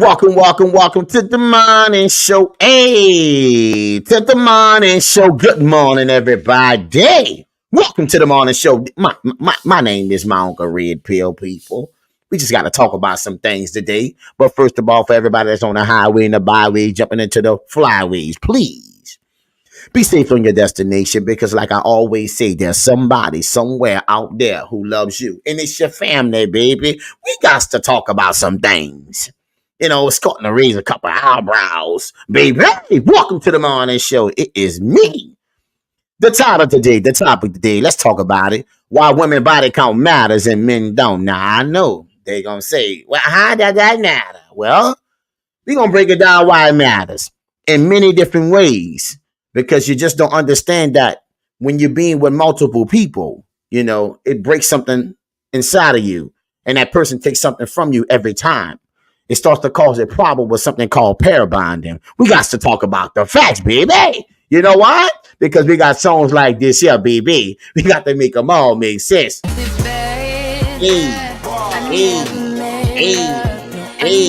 Welcome to the morning show. Hey, to the morning show. Good morning, everybody. Welcome to the morning show. My name is my Uncle Red Pill, people. We just got to talk about some things today. But first of all, for everybody that's on the highway and the byway, jumping into the flyways, please be safe on your destination because, like I always say, there's somebody somewhere out there who loves you. And it's your family, baby. We got to talk about some things. It's starting to raise a couple of eyebrows. Baby, hey, welcome to the morning show. It is me. The topic today, let's talk about it. Why women body count matters and men don't. Now, I know they're going to say, well, how does that matter? Well, we're going to break it down why it matters in many different ways because you just don't understand that when you're being with multiple people, it breaks something inside of you and that person takes something from you every time. It starts to cause a problem with something called pair bonding. We got to talk about the facts, baby. You know why? Because we got songs like this here, baby. We got to make them all make sense. Hey, hey,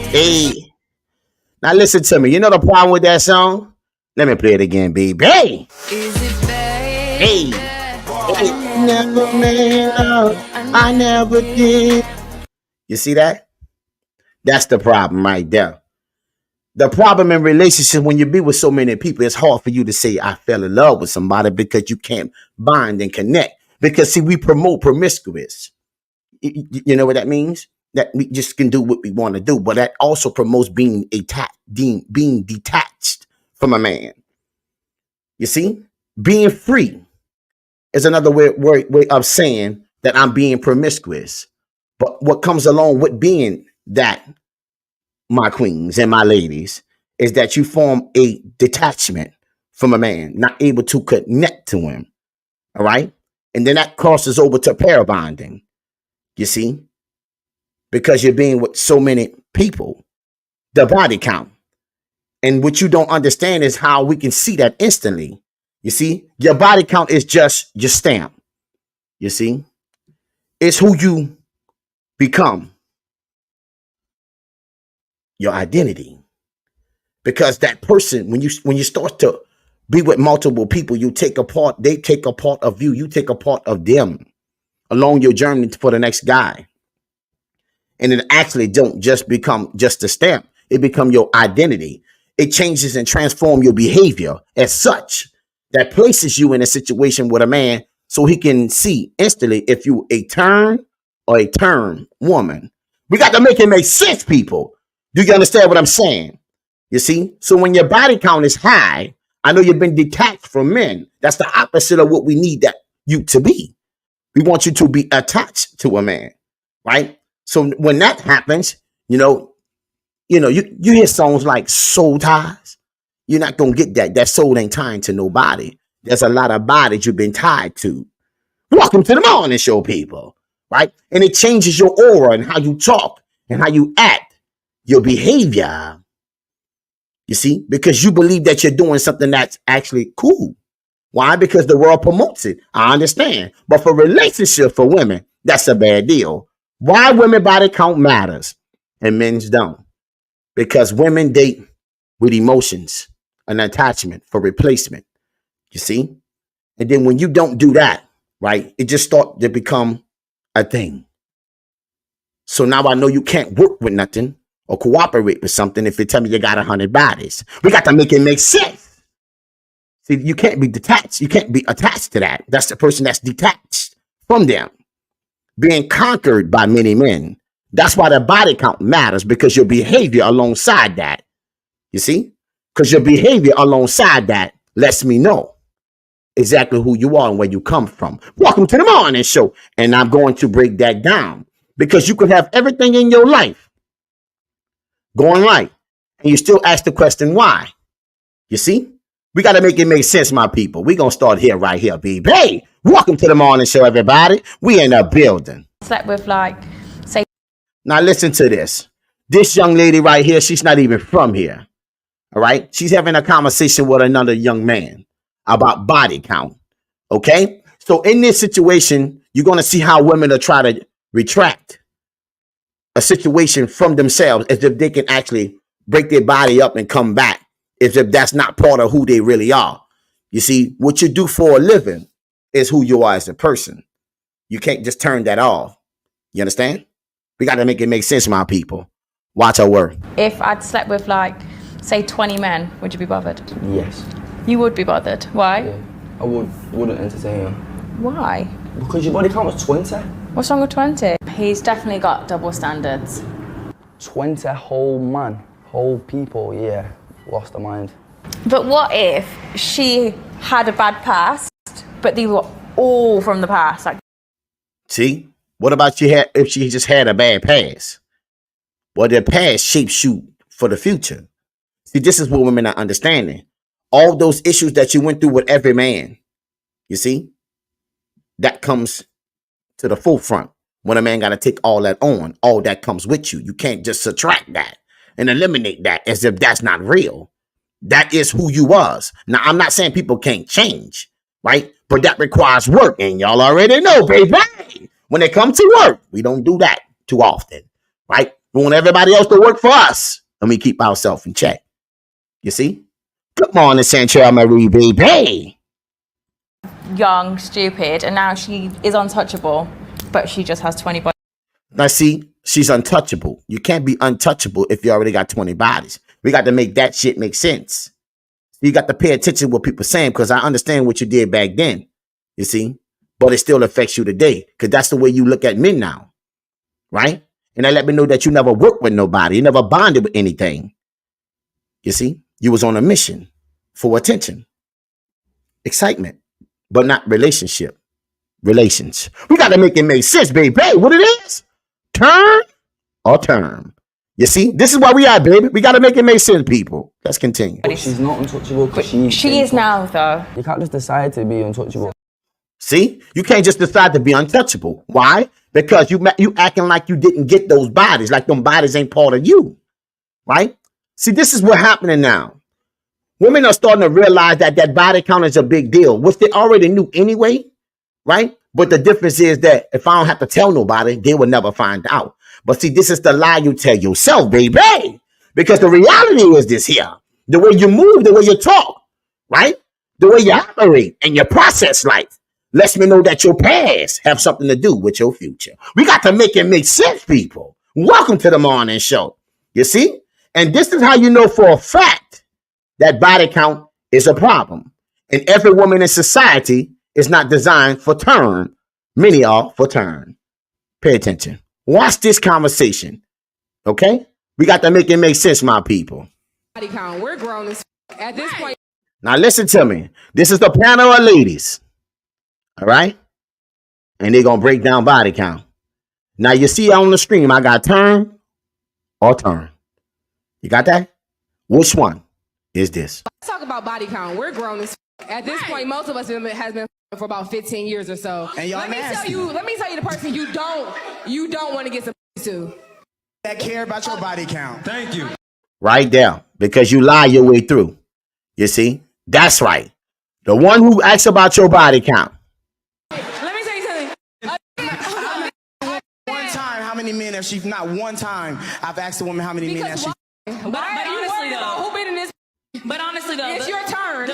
hey. Now listen to me. You know the problem with that song? Let me play it again, baby. Hey, hey, never made up. I never did. You see that? That's the problem right there. The problem in relationships when you be with so many people, it's hard for you to say I fell in love with somebody because you can't bond and connect. Because see, we promote promiscuous. You know what that means? That we just can do what we want to do, but that also promotes being detached from a man. You see, being free is another way of saying that I'm being promiscuous. But what comes along with being that, my queens and my ladies, is that you form a detachment from a man, not able to connect to him. All right. And then that crosses over to pair bonding. You see, because you're being with so many people, the body count. And what you don't understand is how we can see that instantly. You see, your body count is just your stamp. You see, it's who you become, your identity, because that person, when you start to be with multiple people, they take a part of you, you take a part of them along your journey for the next guy, and it actually don't just become just a stamp; it become your identity. It changes and transforms your behavior as such that places you in a situation with a man, so he can see instantly if you a turn or a turn woman. We got to make it make sense, people. Do you understand what I'm saying? You see? So when your body count is high, I know you've been detached from men. That's the opposite of what we need that you to be. We want you to be attached to a man, right? So when that happens, you hear songs like soul ties. You're not going to get that. That soul ain't tied to nobody. There's a lot of bodies you've been tied to. Welcome to the morning show, people. Right? And it changes your aura and how you talk and how you act, your behavior. You see, because you believe that you're doing something that's actually cool. Why? Because the world promotes it. I understand. But for relationship for women, that's a bad deal. Why women body count matters and men's don't? Because women date with emotions and attachment for replacement. You see? And then when you don't do that, right, it just starts to become a thing. So now I know you can't work with nothing or cooperate with something if you tell me you got 100 bodies. We got to make it make sense. See, you can't be detached. You can't be attached to that. That's the person that's detached from them, being conquered by many men. That's why the body count matters, because your behavior alongside that, you see, because your behavior alongside that lets me know exactly who you are and where you come from. Welcome to the morning show. And I'm going to break that down, because you could have everything in your life going right, and you still ask the question, why? You see, we got to make it make sense, my people. We're going to start here, right here, baby. Hey, welcome to the morning show, everybody. We in a building. Slept with, like, say. Now listen to this. This young lady right here, she's not even from here. All right. She's having a conversation with another young man about body count. Okay. So in this situation, you're going to see how women are trying to retract a situation from themselves as if they can actually break their body up and come back, as if that's not part of who they really are. You see, what you do for a living is who you are as a person. You can't just turn that off. You understand? We got to make it make sense, my people. Watch our word. if I'd slept with like, say 20 men, would you be bothered? Yes. You would be bothered. Why? Yeah. I wouldn't entertain him. Why? Because your body count was 20. What's wrong with 20? He's definitely got double standards. 20 whole people, yeah, lost their mind. But what if she had a bad past, but they were all from the past? Like, See? What about if she just had a bad past? Well, their past shapes you for the future. See, this is what women are understanding. All those issues that you went through with every man, you see, that comes to the forefront when a man got to take all that on. All that comes with you. You can't just subtract that and eliminate that as if that's not real. That is who you was. Now, I'm not saying people can't change, right? But that requires work, and y'all already know, baby. When it comes to work, we don't do that too often, right? We want everybody else to work for us, and we keep ourselves in check. You see? Good morning, Sancho Marie, baby. young, stupid, and now she is untouchable, but she just has 20 bodies. Now, see, she's untouchable. You can't be untouchable if you already got 20 bodies. We got to make that shit make sense. You got to pay attention to what people saying, because I understand what you did back then, you see, but it still affects you today, because that's the way you look at men now, right? And that let me know that you never worked with nobody. You never bonded with anything. You see, you was on a mission for attention, excitement, but not relationship. Relations. We got to make it make sense, baby. Hey, what it is? Turn or term. You see, this is why we are, baby. We got to make it make sense, people. Let's continue. But she's not untouchable because She is now, though. You can't just decide to be untouchable. See, you can't just decide to be untouchable. Why? Because you acting like you didn't get those bodies, like them bodies ain't part of you, right? See, this is what's happening now. Women are starting to realize that that body count is a big deal, which they already knew anyway, right? But the difference is that if I don't have to tell nobody, they will never find out. But see, this is the lie you tell yourself, baby. Because the reality is this here. The way you move, the way you talk, right? The way you operate and your process life lets me know that your past have something to do with your future. We got to make it make sense, people. Welcome to the morning show. You see? And this is how you know for a fact that body count is a problem. And every woman in society is not designed for turn. Many are for turn. Pay attention. Watch this conversation. Okay? We got to make it make sense, my people. Body count. We're grown as at this point. Now listen to me. This is the panel of ladies. All right? And they're going to break down body count. Now you see on the screen, I got turn or turn. You got that? Which one is this? Let's talk about body count. We're grown as at this point. Most of us has been for about 15 years or so. And y'all let me tell you the person you don't want to get some to. That care about your body count. Thank you. Right there. Because you lie your way through. You see? That's right. The one who asks about your body count. Let me tell you something. One time, how many men have she? Not one time. I've asked a woman how many men has she. But honestly though, who been in this? But honestly though, It's your turn.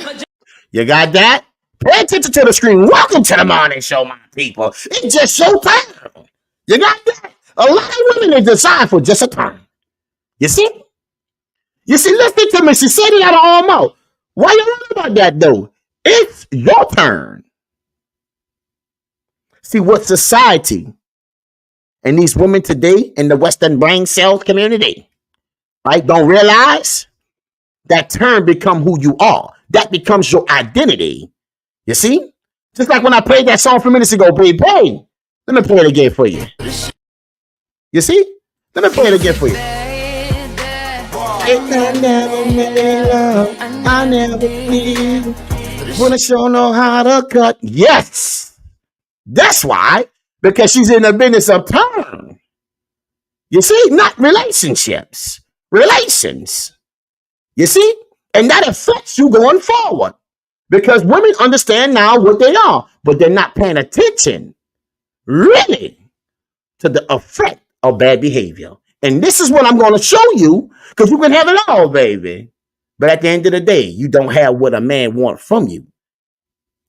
You got that? Pay attention to the screen. Welcome to the morning show, my people. It's just show time. You got that? A lot of women are designed for just a turn. You see? You see, listen to me. She said it out of her mouth. Why you worried about that, though? It's your turn. See, what society and these women today in the Western brain cells community, right, don't realize that turn become who you are. That becomes your identity. You see? Just like when I played that song a few minutes ago, baby. Hey, let me play it again for you. You see? Let me play it again for you. I never need. Wanna show know how to cut. Yes. That's why. Because she's in the business of turn. You see? Not relationships. Relations. You see? And that affects you going forward. Because women understand now what they are, but they're not paying attention, really, to the effect of bad behavior. And this is what I'm going to show you, because you can have it all, baby. But at the end of the day, you don't have what a man wants from you.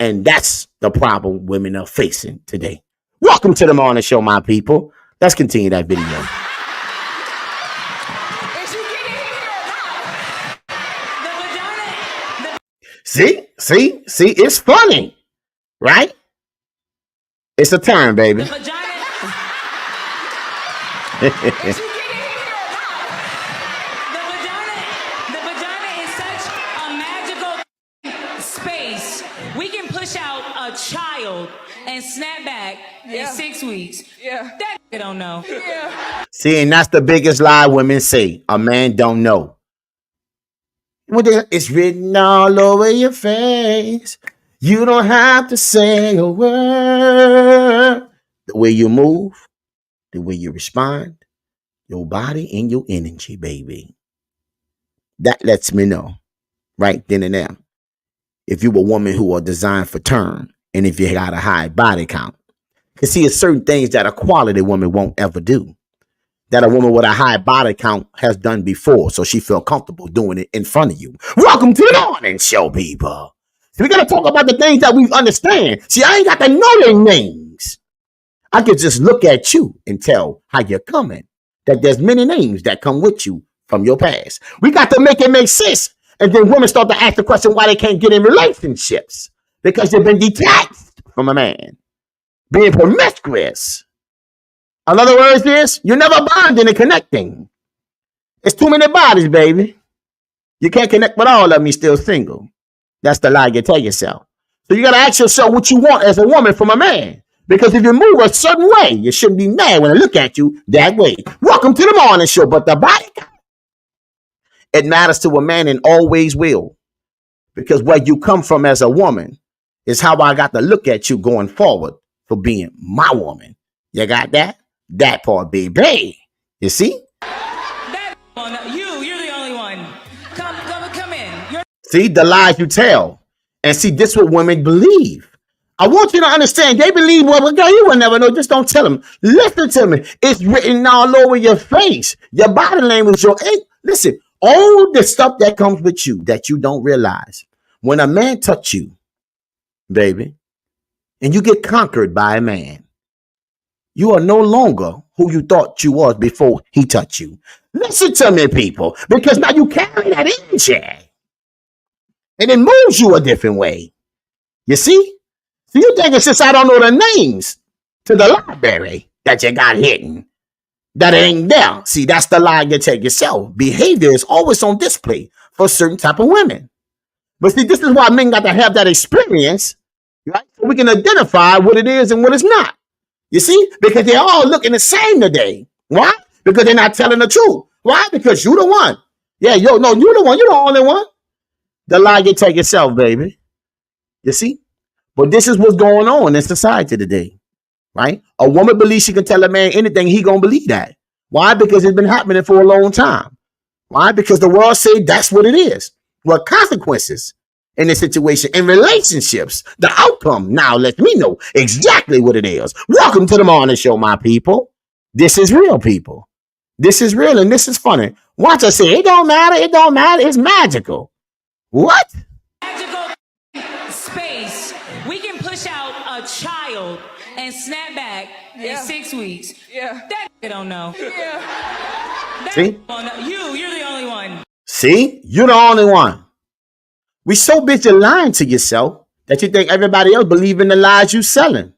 And that's the problem women are facing today. Welcome to the morning show, my people. Let's continue that video. Is she getting here or not? See, it's funny, right? It's a turn, baby. Is she getting here or not? The vagina is such a magical space. We can push out a child and snap back in 6 weeks. Yeah. That don't know. Yeah. See, and that's the biggest lie women say. A man don't know. It's written all over your face. You don't have to say a word. The way you move, the way you respond, your body and your energy, baby. That lets me know right then and there if you're a woman who are designed for turn and if you got a high body count. Because see, it's certain things that a quality woman won't ever do, that a woman with a high body count has done before, so she feel comfortable doing it in front of you. Welcome to the morning show, people. So we're going to talk about the things that we understand. See, I ain't got to know their names. I can just look at you and tell how you're coming, that there's many names that come with you from your past. We got to make it make sense. And then women start to ask the question why they can't get in relationships, because they've been detached from a man, being promiscuous. In other words, you're never bonding and connecting. It's too many bodies, baby. You can't connect with all of them. You're still single. That's the lie you tell yourself. So you got to ask yourself what you want as a woman from a man. Because if you move a certain way, you shouldn't be mad when I look at you that way. Welcome to the morning show. But the body, it matters to a man and always will. Because where you come from as a woman is how I got to look at you going forward for being my woman. You got that? That part, baby. You see? You're the only one. Come in. See, the lies you tell. And see, this is what women believe. I want you to understand. They believe, well, girl, you will never know. Just don't tell them. Listen to me. It's written all over your face. Your body language, listen, all the stuff that comes with you that you don't realize. When a man touch you, baby, and you get conquered by a man, you are no longer who you thought you was before he touched you. Listen to me, people, because now you carry that energy, and it moves you a different way. You see? So you think it's just I don't know the names to the library that you got hidden, that it ain't there. See, that's the lie you take yourself. Behavior is always on display for certain type of women. But see, this is why men got to have that experience, right? So we can identify what it is and what it's not. You see? Because they're all looking the same today. Why? Because they're not telling the truth. Why? Because you the one. Yeah, you the one. You're the only one. The lie you take yourself, baby. You see? But this is what's going on in society today, right? A woman believes she can tell a man anything, he gonna believe that. Why? Because it's been happening for a long time. Why? Because the world say that's what it is. Well, consequences in this situation, in relationships, the outcome now lets me know exactly what it is. Welcome to the morning show, my people. This is real, people. This is real and this is funny. Watch I say, it don't matter, it's magical. What? Magical space. We can push out a child and snap back in 6 weeks. Yeah. That don't know. Yeah. See? You're the only one. See? You're the only one. We so busy lying to yourself that you think everybody else believe in the lies you selling.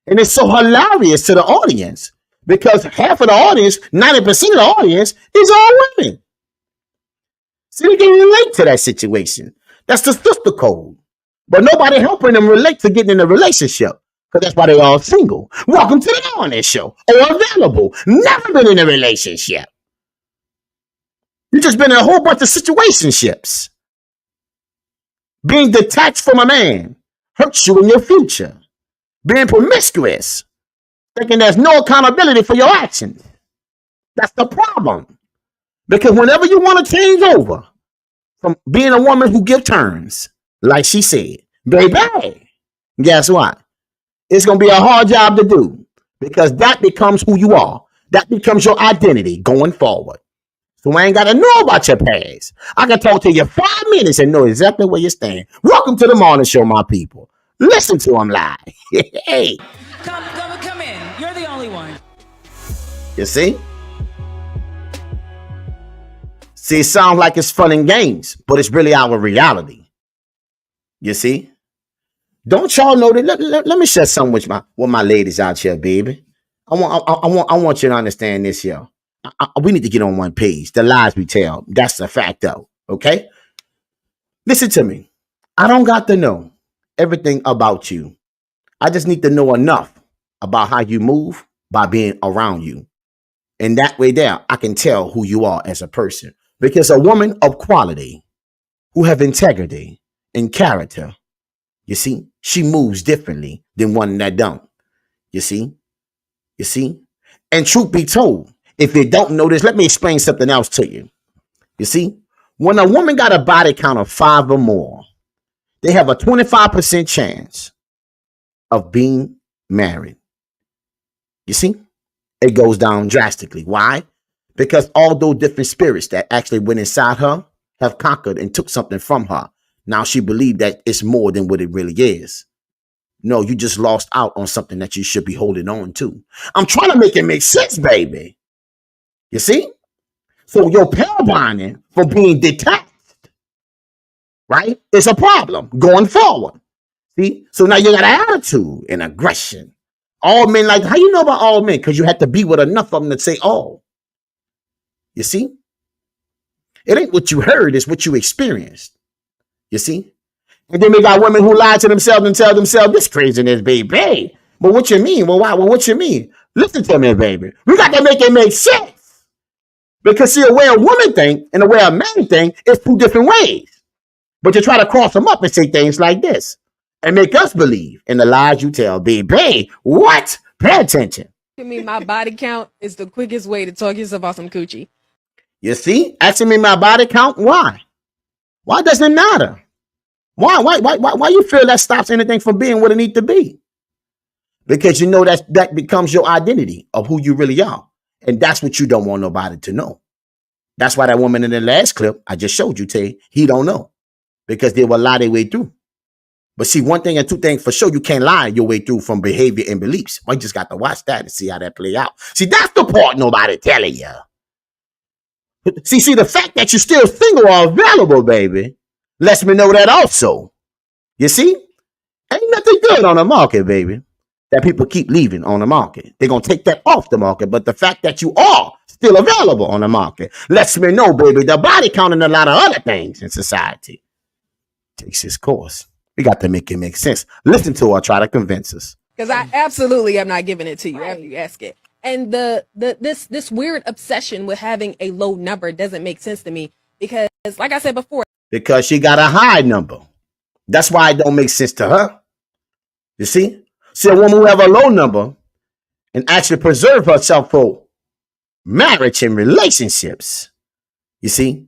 And it's so hilarious to the audience because half of the audience, 90% of the audience is all women. See, they can relate to that situation. That's the sister code. But nobody helping them relate to getting in a relationship because that's why they're all single. Welcome to the morning show or available. Never been in a relationship. You just been in a whole bunch of situationships. Being detached from a man hurts you in your future. Being promiscuous, thinking there's no accountability for your actions. That's the problem. Because whenever you want to change over from being a woman who gives turns, like she said, baby, guess what? It's going to be a hard job to do because that becomes who you are. That becomes your identity going forward. So I ain't got to know about your past. I can talk to you 5 minutes and know exactly where you stand. Welcome to the morning show, my people. Listen to them live. Hey. Come in. You're the only one. You see? See, it sounds like it's fun and games, but it's really our reality. You see? Don't y'all know that? Let me share something with my ladies out here, baby. I want you to understand this, yo. We need to get on one page. The lies we tell, that's the fact, though. Okay? Listen to me. I don't got to know everything about you. I just need to know enough about how you move by being around you. And that way there, I can tell who you are as a person. Because a woman of quality who have integrity and character, you see, she moves differently than one that don't. You see? You see? And truth be told, if you don't know this, let me explain something else to you. You see? When a woman got a body count of 5 or more, they have a 25% chance of being married. You see? It goes down drastically. Why? Because all those different spirits that actually went inside her have conquered and took something from her. Now she believed that it's more than what it really is. No, you just lost out on something that you should be holding on to. I'm trying to make it make sense, baby. You see? So your pair bonding for being detached, right, is a problem going forward. See? So now you got an attitude and aggression. All men, like, how you know about all men? Because you had to be with enough of them to say all. You see? It ain't what you heard, it's what you experienced. You see? And then they got women who lie to themselves and tell themselves this craziness, baby. But what you mean? Well, why? Well, what you mean? Listen to me, baby. We got to make it make sense. Because see, the way a woman think and the way a man think is 2 different ways. But you try to cross them up and say things like this and make us believe in the lies you tell, baby. What? Pay attention. I mean, my body count is the quickest way to talk yourself about some coochie. You see? Asking me my body count? Why? Why does it matter? Why you feel that stops anything from being what it needs to be? Because you know that becomes your identity of who you really are. And that's what you don't want nobody to know. That's why that woman in the last clip I just showed you, Tay, he don't know. Because they will lie their way through. But see, one thing and 2 things for sure, you can't lie your way through from behavior and beliefs. Well, you just got to watch that and see how that play out. See, that's the part nobody telling you. See, the fact that you're still single or available, baby, lets me know that also. You see? Ain't nothing good on the market, baby, that people keep leaving on the market. They're going to take that off the market. But the fact that you are still available on the market lets me know, baby, the body count and a lot of other things in society takes its course. We got to make it make sense. Listen to her try to convince us. Because I absolutely am not giving it to you after you ask it. And this weird obsession with having a low number doesn't make sense to me. Because, like I said before, because she got a high number. That's why it don't make sense to her. You see? See, a woman who have a low number and actually preserve herself for marriage and relationships, you see,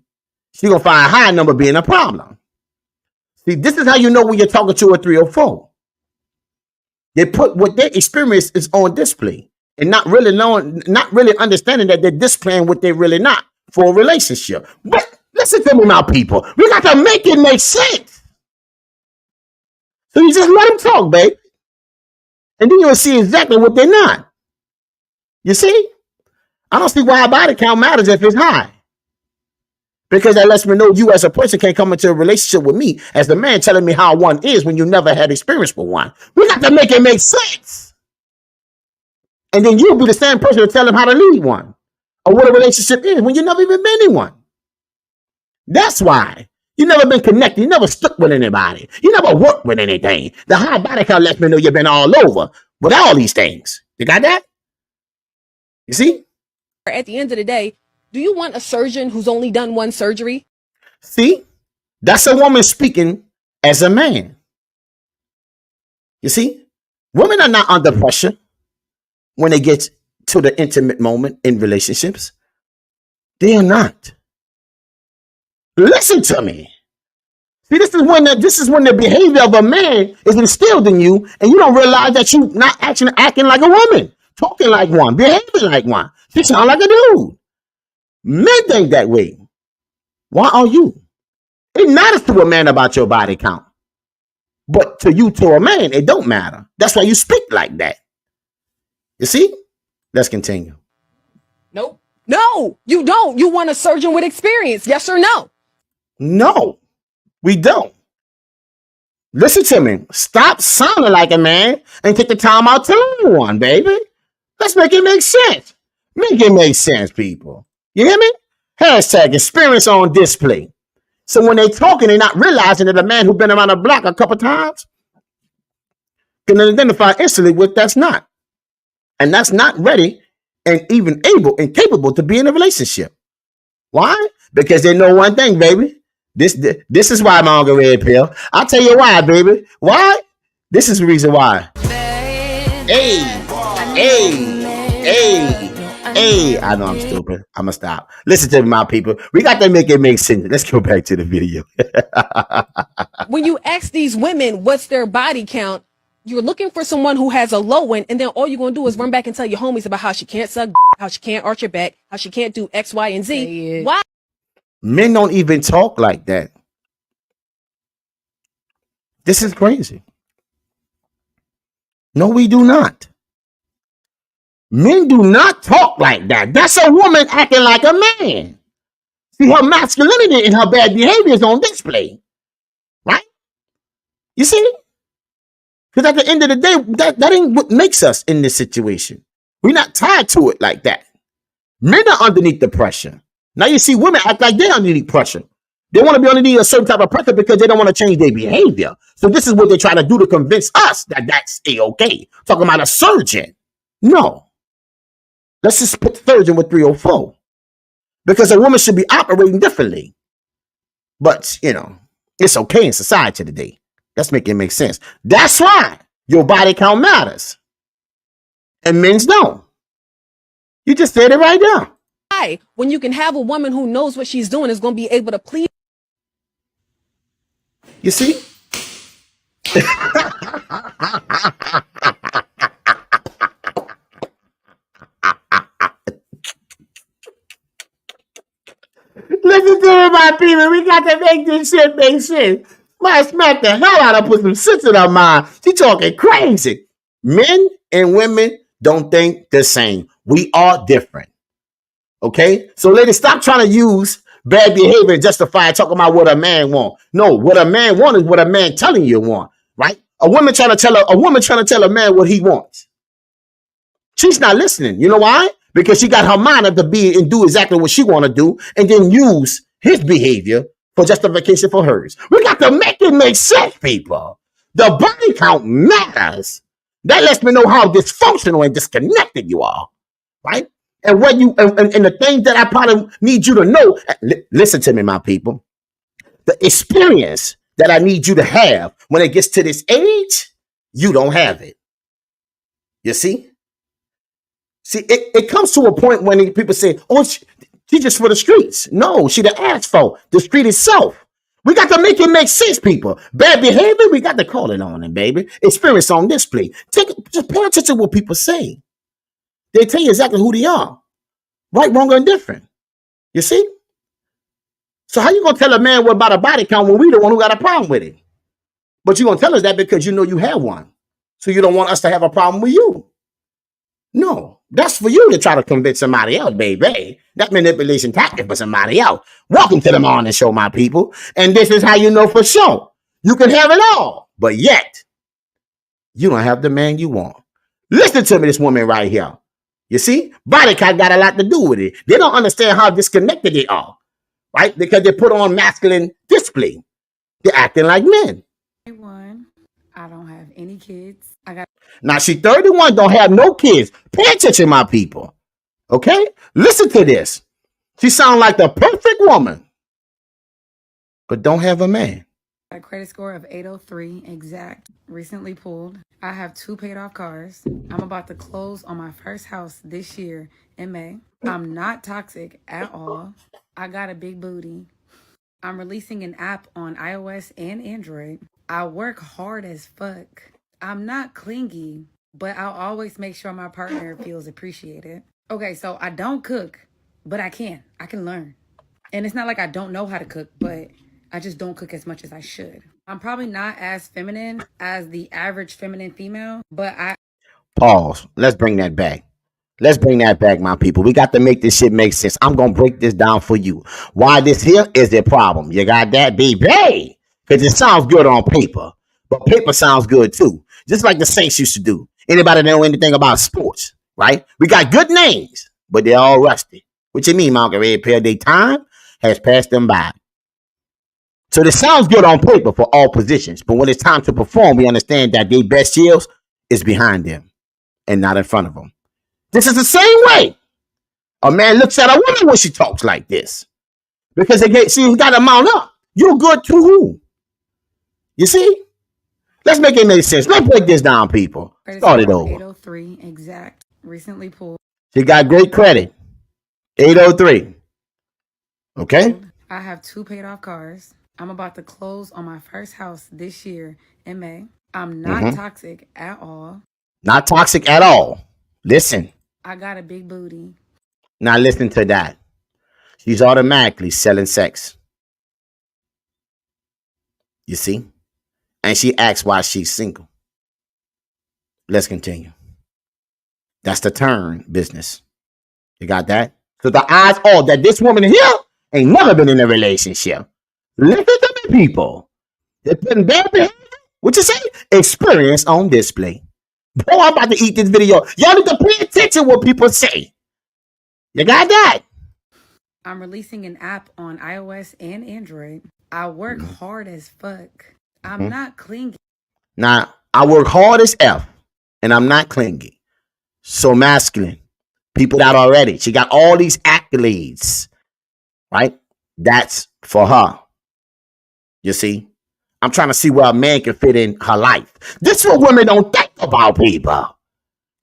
she gonna find a high number being a problem. See, this is how you know when you're talking to a 3 or 4. They put what their experience is on display and not really understanding that they're displaying what they're really not for a relationship. But listen to me, my people. We got to make it make sense. So you just let them talk, babe. And then you'll see exactly what they're not. You see? I don't see why a body count matters if it's high. Because that lets me know you as a person can't come into a relationship with me as the man telling me how one is when you never had experience with one. We got to make it make sense. And then you'll be the same person to tell him how to lead one or what a relationship is when you never even been in one. That's why. You never been connected. You never stuck with anybody. You never worked with anything. The high body count lets me know you've been all over with all these things. You got that? You see? at the end of the day, do you want a surgeon who's only done one surgery? See, that's a woman speaking as a man. You see, women are not under pressure when they get to the intimate moment in relationships. They are not. Listen to me. See, this is when the behavior of a man is instilled in you, and you don't realize that you're not acting like a woman. talking like one, behaving like one. She sound like a dude. Men think that way. Why are you? It matters to a man about your body count. But to you, to a man, it don't matter. That's why you speak like that. You see? Let's continue. Nope. No, you don't. You want a surgeon with experience. Yes or no? No, we don't. Listen to me. Stop sounding like a man and take the time out to learn one, baby. Let's make it make sense. Make it make sense, people. You hear me? Hashtag experience on display. So when they're talking, they're not realizing that a man who's been around the block a couple times can identify instantly with that's not. And that's not ready and even able and capable to be in a relationship. Why? Because they know one thing, baby. This is why I'm on the red pill. I'll tell you why, baby. Why? This is the reason why. Hey, I know I'm stupid. I'm gonna stop. Listen to me, my people. We got to make it make sense. Let's go back to the video. When you ask these women what's their body count, you're looking for someone who has a low one, and then all you're gonna do is run back and tell your homies about how she can't suck, how she can't arch her back, how she can't do X, Y, and Z. Why? Men don't even talk like that. This is crazy. No, we do not. Men do not talk like that. That's a woman acting like a man. See, her masculinity and her bad behavior is on display. Right? You see? Because at the end of the day, that ain't what makes us in this situation. We're not tied to it like that. Men are underneath the pressure. Now you see women act like they're underneath pressure. They want to be underneath a certain type of pressure because they don't want to change their behavior. So this is what they try to do to convince us that that's A-okay. Talking about a surgeon. No. Let's just put surgeon with 304. Because a woman should be operating differently. But, you know, it's okay in society today. Let's make it make sense. That's why your body count matters. And men's don't. You just said it right now. Why? When you can have a woman who knows what she's doing is going to be able to please. You see? Listen to me, my people. We got to make this shit make sense. Might smack the hell out of put some sense in her mind. She talking crazy. Men and women don't think the same. We are different. Okay? So ladies, stop trying to use bad behavior and justify talking about what a man want. No, what a man want is what a man telling you want, right? A woman trying to tell a man what he wants. She's not listening. You know why? Because she got her mind up to be and do exactly what she want to do and then use his behavior for justification for hers. We got to make it make sense, people. The body count matters. That lets me know how dysfunctional and disconnected you are, right? And what you and the things that I probably need you to know. Listen to me, my people. The experience that I need you to have when it gets to this age, you don't have it. You see? See, it comes to a point when people say, "Oh, she just for the streets." No, she the asphalt, the street itself. We got to make it make sense, people. Bad behavior, we got to call it on it, baby. Experience on display. Just pay attention to what people say. They tell you exactly who they are. Right, wrong, or indifferent. You see? So how you going to tell a man what about a body count when we the one who got a problem with it? But you're going to tell us that because you know you have one. So you don't want us to have a problem with you. No, that's for you to try to convince somebody else, baby. That manipulation tactic for somebody else. Welcome to the morning show, my people. And this is how you know for sure. You can have it all, but yet you don't have the man you want. Listen to me, this woman right here. You see, body count got a lot to do with it. They don't understand how disconnected they are, right? Because they put on masculine display. They're acting like men. 31. I don't have any kids. Now, she 31, don't have no kids. Pay attention, my people. Okay? Listen to this. She sounds like the perfect woman, but don't have a man. A credit score of 803 exact. Recently pulled. I have 2 paid off cars. I'm about to close on my first house this year in May. I'm not toxic at all. I got a big booty. I'm releasing an app on iOS and Android. I work hard as fuck. I'm not clingy. but I'll always make sure my partner feels appreciated. Okay, so I don't cook, but I can learn. And it's not like I don't know how to cook, but I just don't cook as much as I should. I'm probably not as feminine as the average feminine female, but Pause. Let's bring that back. Let's bring that back, my people. We got to make this shit make sense. I'm going to break this down for you. Why this here is the problem. You got that, baby? Because it sounds good on paper, but paper sounds good too. Just like the Saints used to do. Anybody know anything about sports, right? We got good names, but they're all rusty. What you mean, Malcolm? Red Pill, their time has passed them by. So this sounds good on paper for all positions, but when it's time to perform, we understand that their best skills is behind them and not in front of them. This is the same way a man looks at a woman when she talks like this. Because she's got to mount up. You're good to who? You see? Let's make it make sense. Let's break this down, people. Start it over. 803 exact. Recently pulled. She got great credit. 803. Okay? I have 2 paid off cars. I'm about to close on my first house this year in May. I'm not toxic at all. Not toxic at all. Listen. I got a big booty. Now listen to that. She's automatically selling sex. You see? And she asks why she's single. Let's continue. That's the turn business. You got that? So the odds are that this woman here ain't never been in a relationship. Listen to me, people. They're putting bad behavior, what you say? Experience on display. Boy, I'm about to eat this video. Y'all need to pay attention to what people say. You got that? I'm releasing an app on iOS and Android. I work hard as fuck. I'm not clingy. Now, I work hard as F, and I'm not clingy. So masculine. People that already. She got all these accolades, right? That's for her. You see? I'm trying to see where a man can fit in her life. This is what women don't think about, people.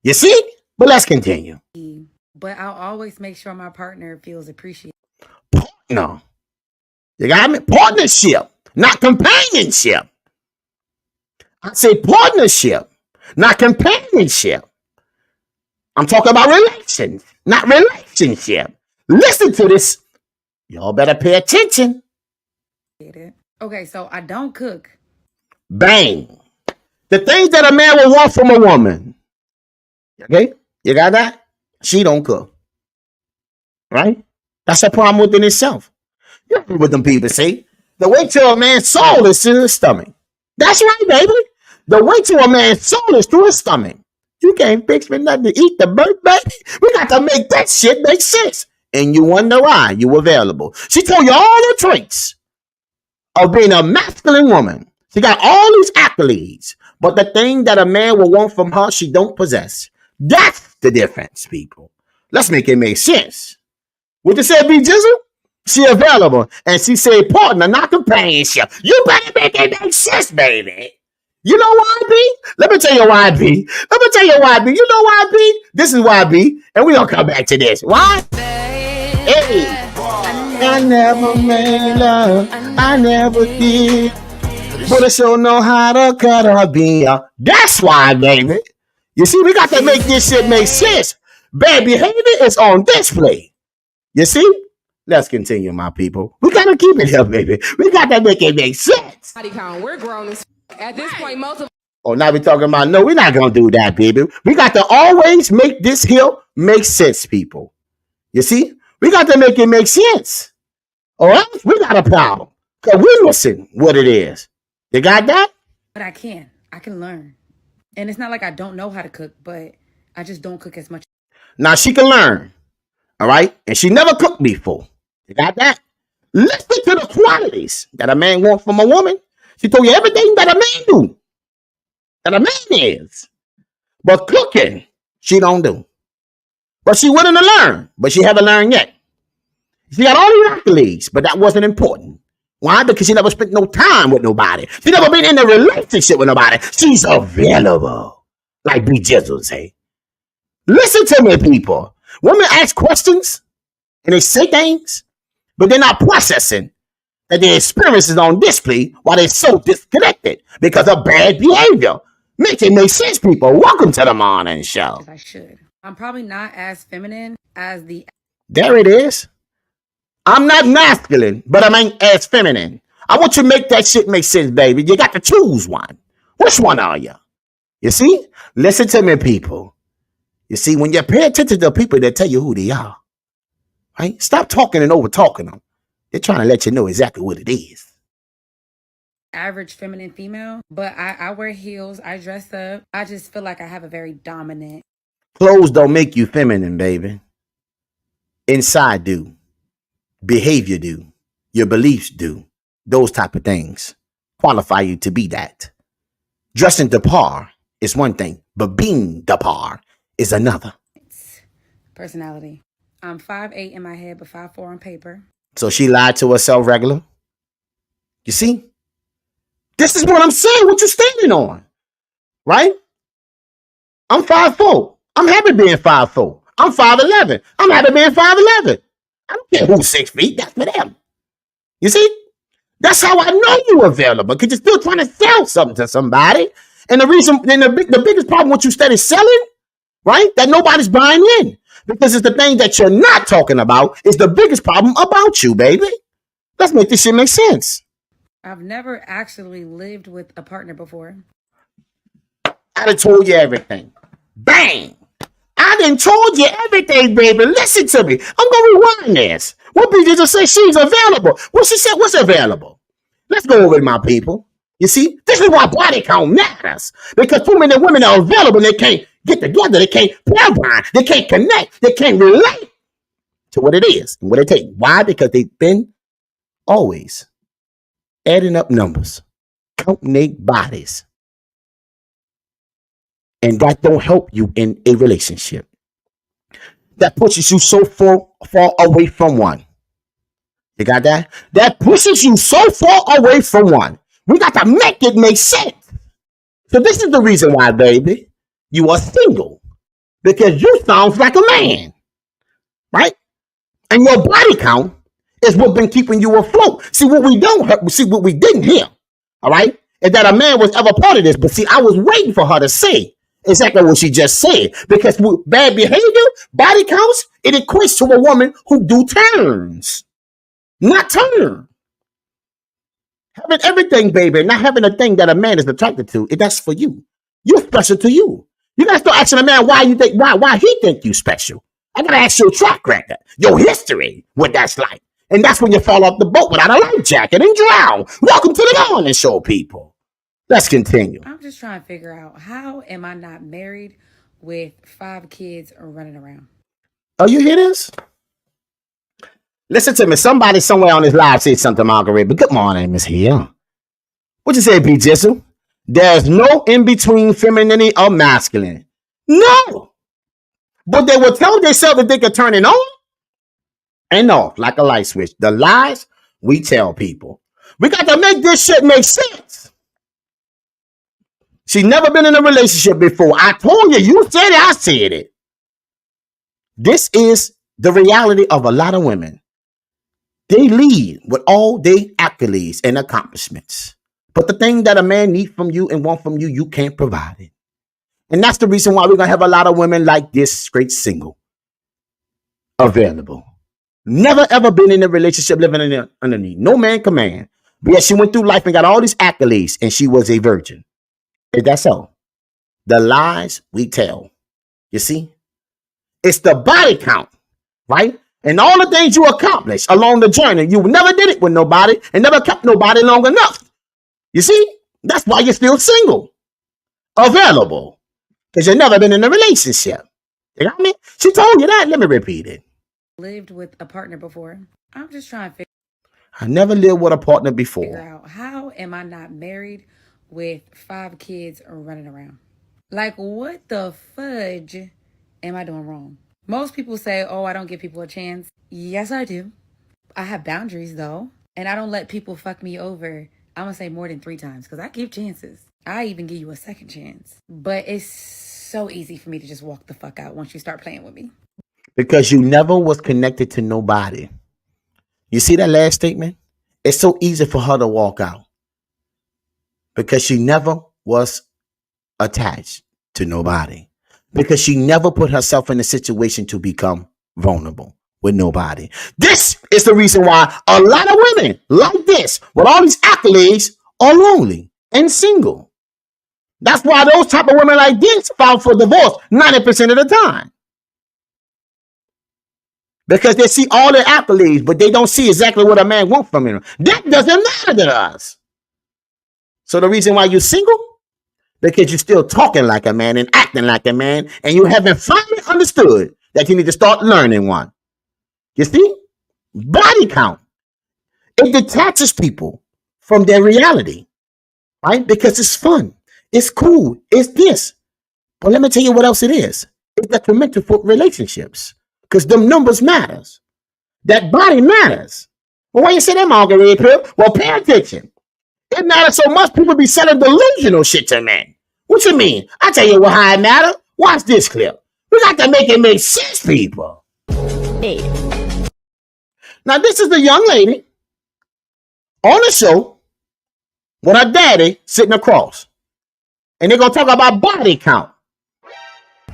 You see? But let's continue. But I'll always make sure my partner feels appreciated. Partner. You got me? Partnership, not companionship. I say partnership, not companionship. I'm talking about relations, not relationship. Listen to this. Y'all better pay attention. Okay, so I don't cook. Bang. The things that a man will want from a woman. Okay? You got that? She don't cook. Right? That's a problem within itself. You know what them people say. The way to a man's soul is through his stomach. That's right, baby. The way to a man's soul is through his stomach. You can't fix me nothing to eat the bird, baby. We got to make that shit make sense. And you wonder why you available. She told you all the traits of being a masculine woman. She got all these accolades. But the thing that a man will want from her, she don't possess. That's the difference, people. Let's make it make sense. What you say, B Jizzle? She available. And she said partner, not companionship. You better make it make sense, baby. You know why, B? Let me tell you why, B. Let me tell you why, B. You know why, B? This is why, B. And we're going to come back to this. Why? Hey. I never made love. I never did. But I sure know how to cut a beer. That's why, baby. You see, we got to make this shit make sense. Bad behavior is on display. You see? Let's continue, my people. We got to keep it here, baby. We got to make it make sense. Body count. We're grown as at this point. Most of Oh, now we're talking about, no, we're not going to do that, baby. We got to always make this here make sense, people. You see? We got to make it make sense. All right? We got a problem. Because we're missing what it is. You got that? But I can learn. And it's not like I don't know how to cook, but I just don't cook as much. Now she can learn. All right? And she never cooked before. You got that? Listen to the qualities that a man wants from a woman. She told you everything that a man do. That a man is. But cooking, she don't do. But she willing to learn. But she haven't learned yet. She got all the accolades, but that wasn't important. Why? Because she never spent no time with nobody. She never been in a relationship with nobody. She's available. Like B Jizzle say. Listen to me, people. Women ask questions and they say things, but they're not processing that their experience is on display while they're so disconnected because of bad behavior. Make it make sense, people. Welcome to the morning show. as I should. I'm probably not as feminine as the There it is. I'm not masculine, but I ain't as feminine. I want you to make that shit make sense, baby. You got to choose one. Which one are you? You see? Listen to me, people. You see, when you pay attention to people that tell you who they are, right? Stop talking and over talking them. They're trying to let you know exactly what it is. average feminine female, but I wear heels, I dress up. I just feel like I have a very dominant. Clothes don't make you feminine, baby. Inside do. Behavior do. Your beliefs do. Those type of things qualify you to be that. Dressing the par is one thing, but being the par is another. Personality. I'm 5'8" in my head, but 5'4" on paper. So she lied to herself regular. You see? This is what I'm saying, what you standing on. Right? I'm 5'4". I'm happy being 5'4". I'm 5'11". I'm happy being 5'11". I don't care who's 6 feet. That's for them. You see? That's how I know you're available, because you're still trying to sell something to somebody. And the reason, then the biggest problem what you study selling, right? That nobody's buying in. Because it's the thing that you're not talking about is the biggest problem about you, baby. Let's make this shit make sense. I've never actually lived with a partner before. I done told you everything. Bang! I done told you everything, baby. Listen to me. I'm going to rewind this. What BJ just said she's available. What she said was available. Let's go over it, my people. You see, this is why body count matters. Because too many women are available and they can't get together. They can't pair bond. They can't connect. They can't relate to what it is and what it takes. Why? Because they've been always adding up numbers, counting their bodies. And that don't help you in a relationship. That pushes you so far away from one. You got that? That pushes you so far away from one. We got to make it make sense. So this is the reason why, baby, you are single. Because you sound like a man. Right? And your body count is what's been keeping you afloat. See, what we didn't hear, all right, is that a man was ever part of this. But see, I was waiting for her to say exactly what she just said. Because with bad behavior, body counts, it equates to a woman who do turns. Not turn. Having everything, baby, not having a thing that a man is attracted to, that's for you. You're special to you. You gotta start asking a man why he think you special. I gotta ask your track record, your history, what that's like. And that's when you fall off the boat without a life jacket and drown. Welcome to the morning show, people. Let's continue. I'm just trying to figure out, how am I not married with 5 kids running around? Oh, you hear this? Listen to me. Somebody somewhere on this live said something, Margaret. But good morning, Miss Hill. What you say, P. Jissel? There's no in-between femininity or masculine. No. But they will tell themselves that they can turn it on and off like a light switch. The lies we tell people. We got to make this shit make sense. She never been in a relationship before. I told you. You said it. I said it. This is the reality of a lot of women. They lead with all their accolades and accomplishments. But the thing that a man needs from you and want from you, you can't provide it. And that's the reason why we're going to have a lot of women like this, straight single, available. Never, ever been in a relationship living underneath no man command. But yet she went through life and got all these accolades and she was a virgin. Is that so? The lies we tell. You see? It's the body count, right? And all the things you accomplished along the journey. You never did it with nobody and never kept nobody long enough. You see? That's why you're still single. Available. Because you've never been in a relationship. You got me? She told you that. Let me repeat it. Lived with a partner before. I'm just trying to I never lived with a partner figure before. out, how am I not married with 5 kids running around? Like, what the fudge am I doing wrong? Most people say, oh, I don't give people a chance. Yes, I do. I have boundaries, though. And I don't let people fuck me over. I'm going to say more than 3 times because I give chances. I even give you a second chance. But it's so easy for me to just walk the fuck out once you start playing with me. Because you never was connected to nobody. You see that last statement? It's so easy for her to walk out. Because she never was attached to nobody because she never put herself in a situation to become vulnerable with nobody. This is the reason why a lot of women like this, with all these accolades, are lonely and single. That's why those type of women like this file for divorce 90% of the time. Because they see all the accolades, but they don't see exactly what a man wants from them. That doesn't matter to us. So the reason why you're single, because you're still talking like a man and acting like a man, and you haven't finally understood that you need to start learning one. You see? Body count. It detaches people from their reality, right? Because it's fun. It's cool. It's this. But let me tell you what else it is. It's detrimental for relationships because them numbers matters. That body matters. Well, why you say that, Marguerite Pill? Well, pay attention. It matters so much people be selling delusional shit to men. What you mean? I tell you how it matters. Watch this clip. We got to make it make sense, people. 8. Now, this is the young lady on the show with her daddy sitting across. And they're going to talk about body count.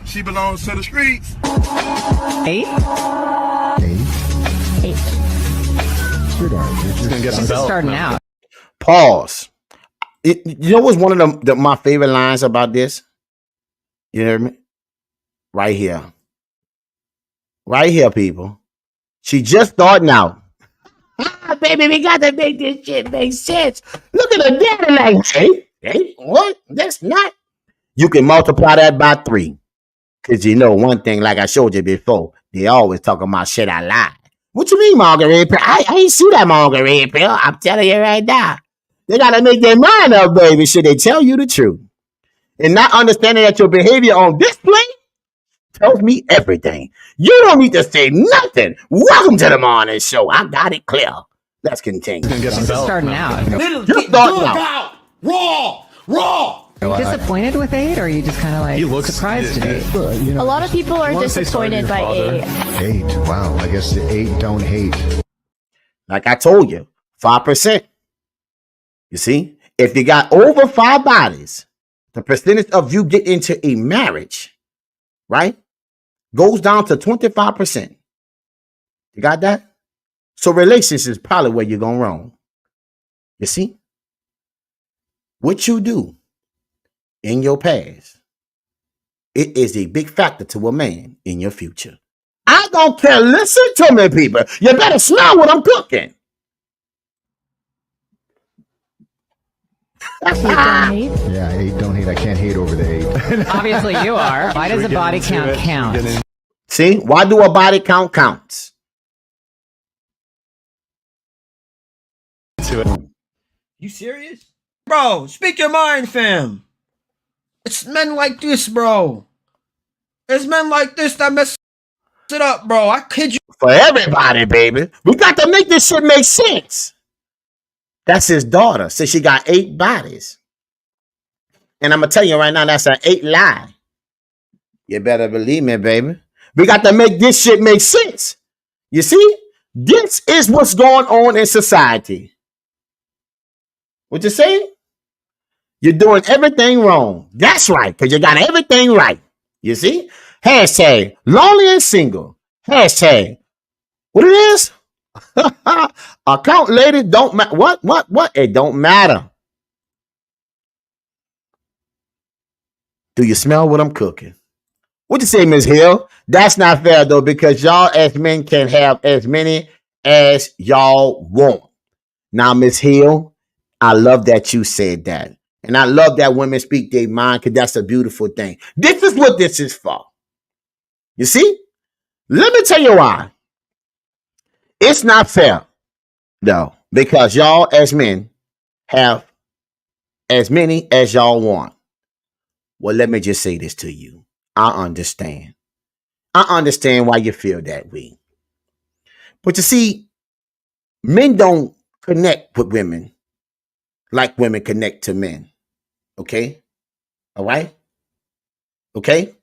She belongs to the streets. 8. 8. Sweetheart, you're just starting out. Pause. You know what's one of my favorite lines about this? You hear me? Right here. Right here, people. She just starting out. Baby, we got to make this shit make sense. Look at her daddy like, hey, what? That's not. You can multiply that by 3. Because you know one thing, like I showed you before, they always talking about shit I lied. What you mean, Marguerite Pill? I ain't see that, Marguerite Pill. I'm telling you right now. They got to make their mind up, baby. Should they tell you the truth? And not understanding that your behavior on display tells me everything. You don't need to say nothing. Welcome to the morning show. I got it clear. Let's continue. Just starting out. Just starting out. Raw. Are you disappointed with 8, or are you just kind of like surprised at 8? A lot of people are disappointed by 8. 8. Wow. I guess the 8 don't hate. Like I told you, 5%. You see, if you got over 5 bodies, the percentage of you get into a marriage, right, goes down to 25%. You got that? So relationships is probably where you're going wrong. You see? What you do in your past, it is a big factor to a man in your future. I don't care. Listen to me, people. You better smell what I'm cooking. 8 don't hate? Yeah, 8 don't hate. I can't hate over the 8. Obviously you are. Why does a body count count? See, why do a body count counts? You serious? Bro, speak your mind, fam. It's men like this, bro. It's men like this that mess it up, bro. I kid you. For everybody, baby. We got to make this shit make sense. That's his daughter. So she got 8 bodies. And I'm going to tell you right now, that's an 8 lie. You better believe me, baby. We got to make this shit make sense. You see? This is what's going on in society. What you say? You're doing everything wrong. That's right, because you got everything right. You see? Hashtag lonely and single. Hashtag what it is? Account lady don't matter. What? It don't matter. Do you smell what I'm cooking? What you say, Ms. Hill? That's not fair, though, because y'all as men can have as many as y'all want. Now, Ms. Hill, I love that you said that. And I love that women speak their mind because that's a beautiful thing. This is what this is for. You see? Let me tell you why. It's not fair, though, because y'all as men have as many as y'all want. Well, let me just say this to you. I understand. I understand why you feel that way. But you see, men don't connect with women like women connect to men. Okay? All right? Okay?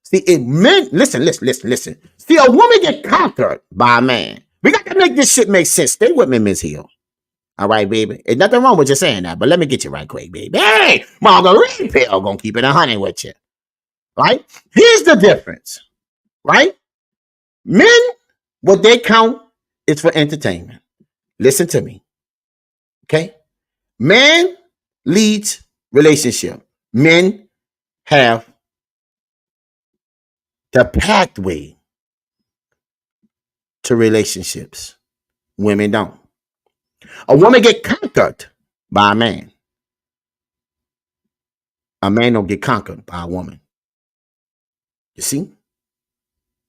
See, if men, listen. See, a woman get conquered by a man. We got to make this shit make sense. Stay with me, Ms. Hill. All right, baby. There's nothing wrong with you saying that, but let me get you right quick, baby. Hey, Marguerite Pill gonna keep it 100 with you. Right? Here's the difference. Right? Men, what they count is for entertainment. Listen to me. Okay? Man leads relationship. Men have the pathway to relationships. Women don't. A woman get conquered by a man. A man don't get conquered by a woman. You see?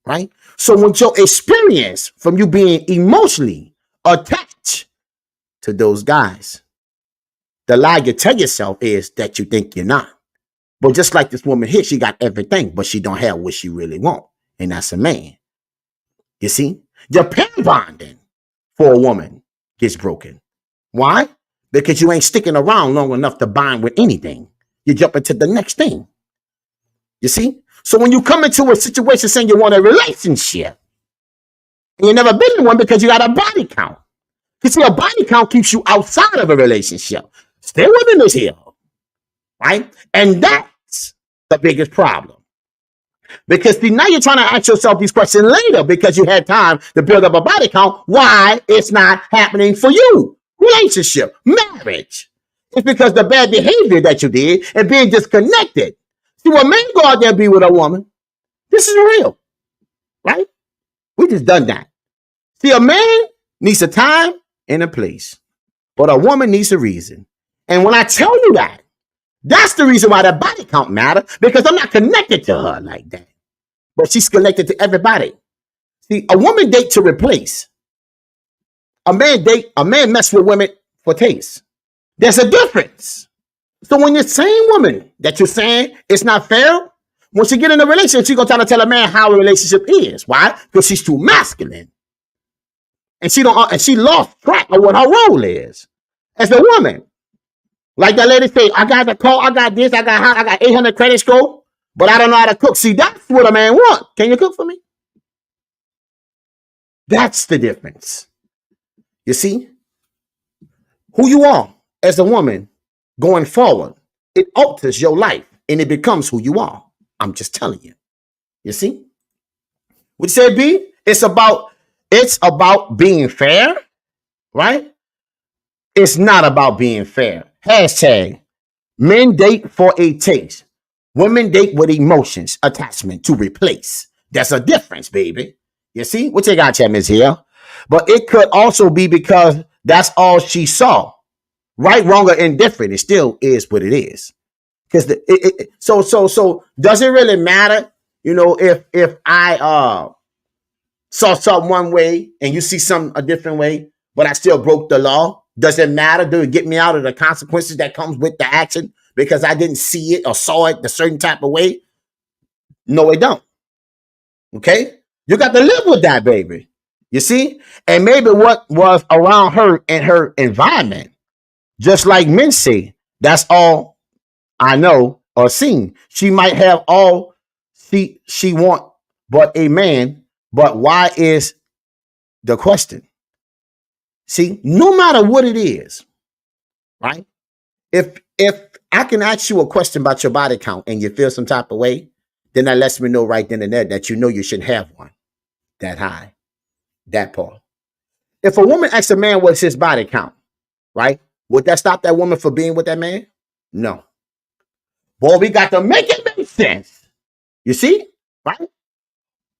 Right? So when your experience from you being emotionally attached to those guys, the lie you tell yourself is that you think you're not. But just like this woman here, she got everything, but she don't have what she really want. And that's a man. You see? Your pair bonding for a woman gets broken. Why? Because you ain't sticking around long enough to bond with anything. You jump into the next thing. You see? So when you come into a situation saying you want a relationship, and you never been in one because you got a body count. You see, a body count keeps you outside of a relationship. Stay within this here. Right? And that's the biggest problem. Because see, now you're trying to ask yourself these questions later because you had time to build up a body count. Why it's not happening for you? Relationship, marriage. It's because the bad behavior that you did and being disconnected. See, when men go out there and be with a woman, this is real. Right? We just done that. See, a man needs a time and a place. But a woman needs a reason. And when I tell you that, that's the reason why that body count matters, because I'm not connected to her like that. But she's connected to everybody. See, a woman date to replace. A man mess with women for taste. There's a difference. So when you're saying woman that you're saying it's not fair, when she get in a relationship, she's gonna try to tell a man how a relationship is. Why? Because she's too masculine. And she lost track of what her role is as a woman. Like that lady say, I got the car, I got this, I got 800 credit score, but I don't know how to cook. See, that's what a man wants. Can you cook for me? That's the difference. You see? Who you are as a woman going forward, it alters your life and it becomes who you are. I'm just telling you. You see? What you say, B? It's about being fair, right? It's not about being fair. Hashtag, men date for a taste. Women date with emotions, attachment to replace. There's a difference, baby. You see? What you got, Miss here? But it could also be because that's all she saw. Right, wrong, or indifferent. It still is what it is. Because so does it really matter? You know, if I saw something one way and you see something a different way, but I still broke the law. Does it matter? Do it get me out of the consequences that comes with the action because I didn't see it or saw it a certain type of way? No, it don't. Okay? You got to live with that, baby. You see? And maybe what was around her and her environment, just like men say, that's all I know or seen. She might have all she want but a man, but why is the question? See, no matter what it is, right? If I can ask you a question about your body count and you feel some type of way, then that lets me know right then and there that you know you shouldn't have one that high, that part. If a woman asks a man what's his body count, right? Would that stop that woman from being with that man? No. Boy, we got to make it make sense. You see? Right?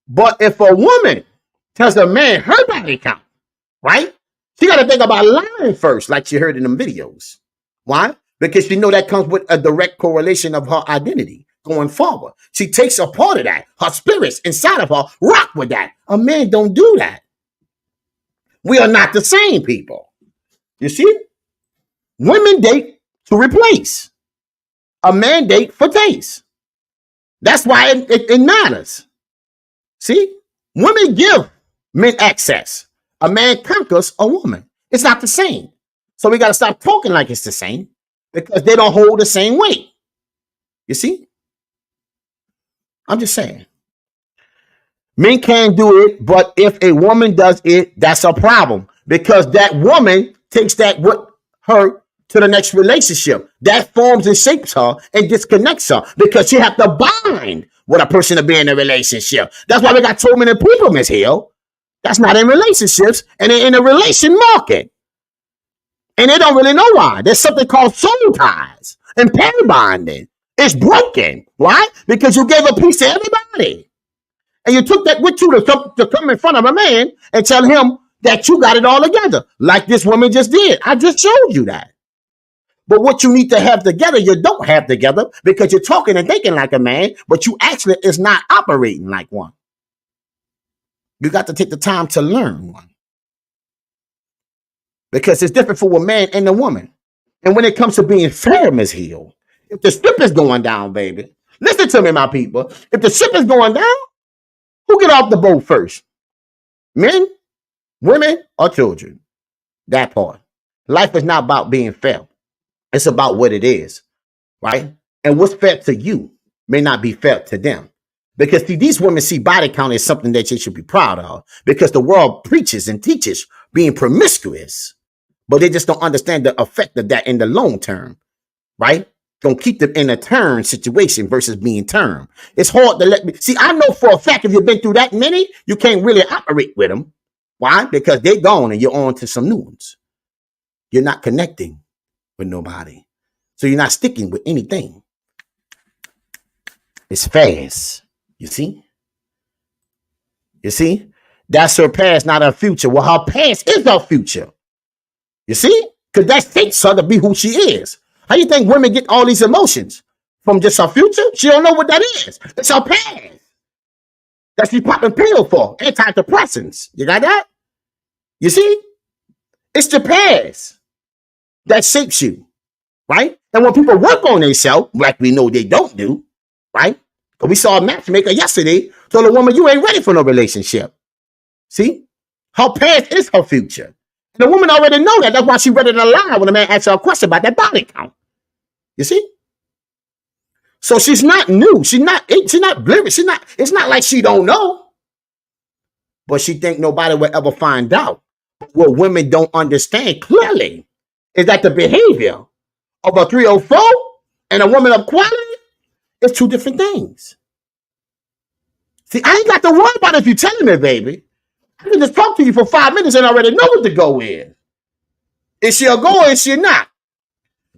But if a woman tells a man her body count, right? She got to think about lying first, like she heard in them videos. Why? Because she know that comes with a direct correlation of her identity going forward. She takes a part of that. Her spirits inside of her rock with that. A man don't do that. We are not the same people. You see? Women date to replace. A man date for taste. That's why it matters. See? Women give men access. A man conquers a woman. It's not the same. So we got to stop talking like it's the same because they don't hold the same weight. You see? I'm just saying. Men can do it, but if a woman does it, that's a problem because that woman takes that with her to the next relationship. That forms and shapes her and disconnects her because she have to bind with a person to be in a relationship. That's why we got so many people, Miss Hill, that's not in relationships and they're in a relation market. And they don't really know why. There's something called soul ties and pair bonding. It's broken. Why? Because you gave a piece to everybody. And you took that with you to come in front of a man and tell him that you got it all together, like this woman just did. I just showed you that. But what you need to have together, you don't have together because you're talking and thinking like a man, but you actually is not operating like one. You got to take the time to learn one. Because it's different for a man and a woman. And when it comes to being fair, Ms. Hill, if the ship is going down, baby, listen to me, my people. If the ship is going down, who get off the boat first? Men, women, or children? That part. Life is not about being fair. It's about what it is, right? And what's fair to you may not be fair to them. Because see, these women see body count as something that they should be proud of because the world preaches and teaches being promiscuous, but they just don't understand the effect of that in the long term, right? Gonna keep them in a turn situation versus being turned. It's hard to let me see. I know for a fact if you've been through that many, you can't really operate with them. Why? Because they're gone and you're on to some new ones. You're not connecting with nobody, so you're not sticking with anything. It's fast. You see? You see? That's her past, not her future. Well, her past is her future. You see? Because that takes her to be who she is. How you think women get all these emotions? From just her future? She don't know what that is. It's her past. That she's popping pills for. Antidepressants. You got that? You see? It's the past that shapes you. Right? And when people work on themselves, like we know they don't do, right? Because we saw a matchmaker yesterday told a woman, you ain't ready for no relationship. See? Her past is her future. And the woman already know that. That's why she ready to lie when the man asks her a question about that body count. You see? So she's not new. She's not blemish. It's not like she don't know. But she think nobody will ever find out. What women don't understand clearly is that the behavior of a 304 and a woman of quality is two different things. See, I ain't got to worry about it if you're telling me, baby. I can just talk to you for 5 minutes and already know what the go is. Is she a go or is she not?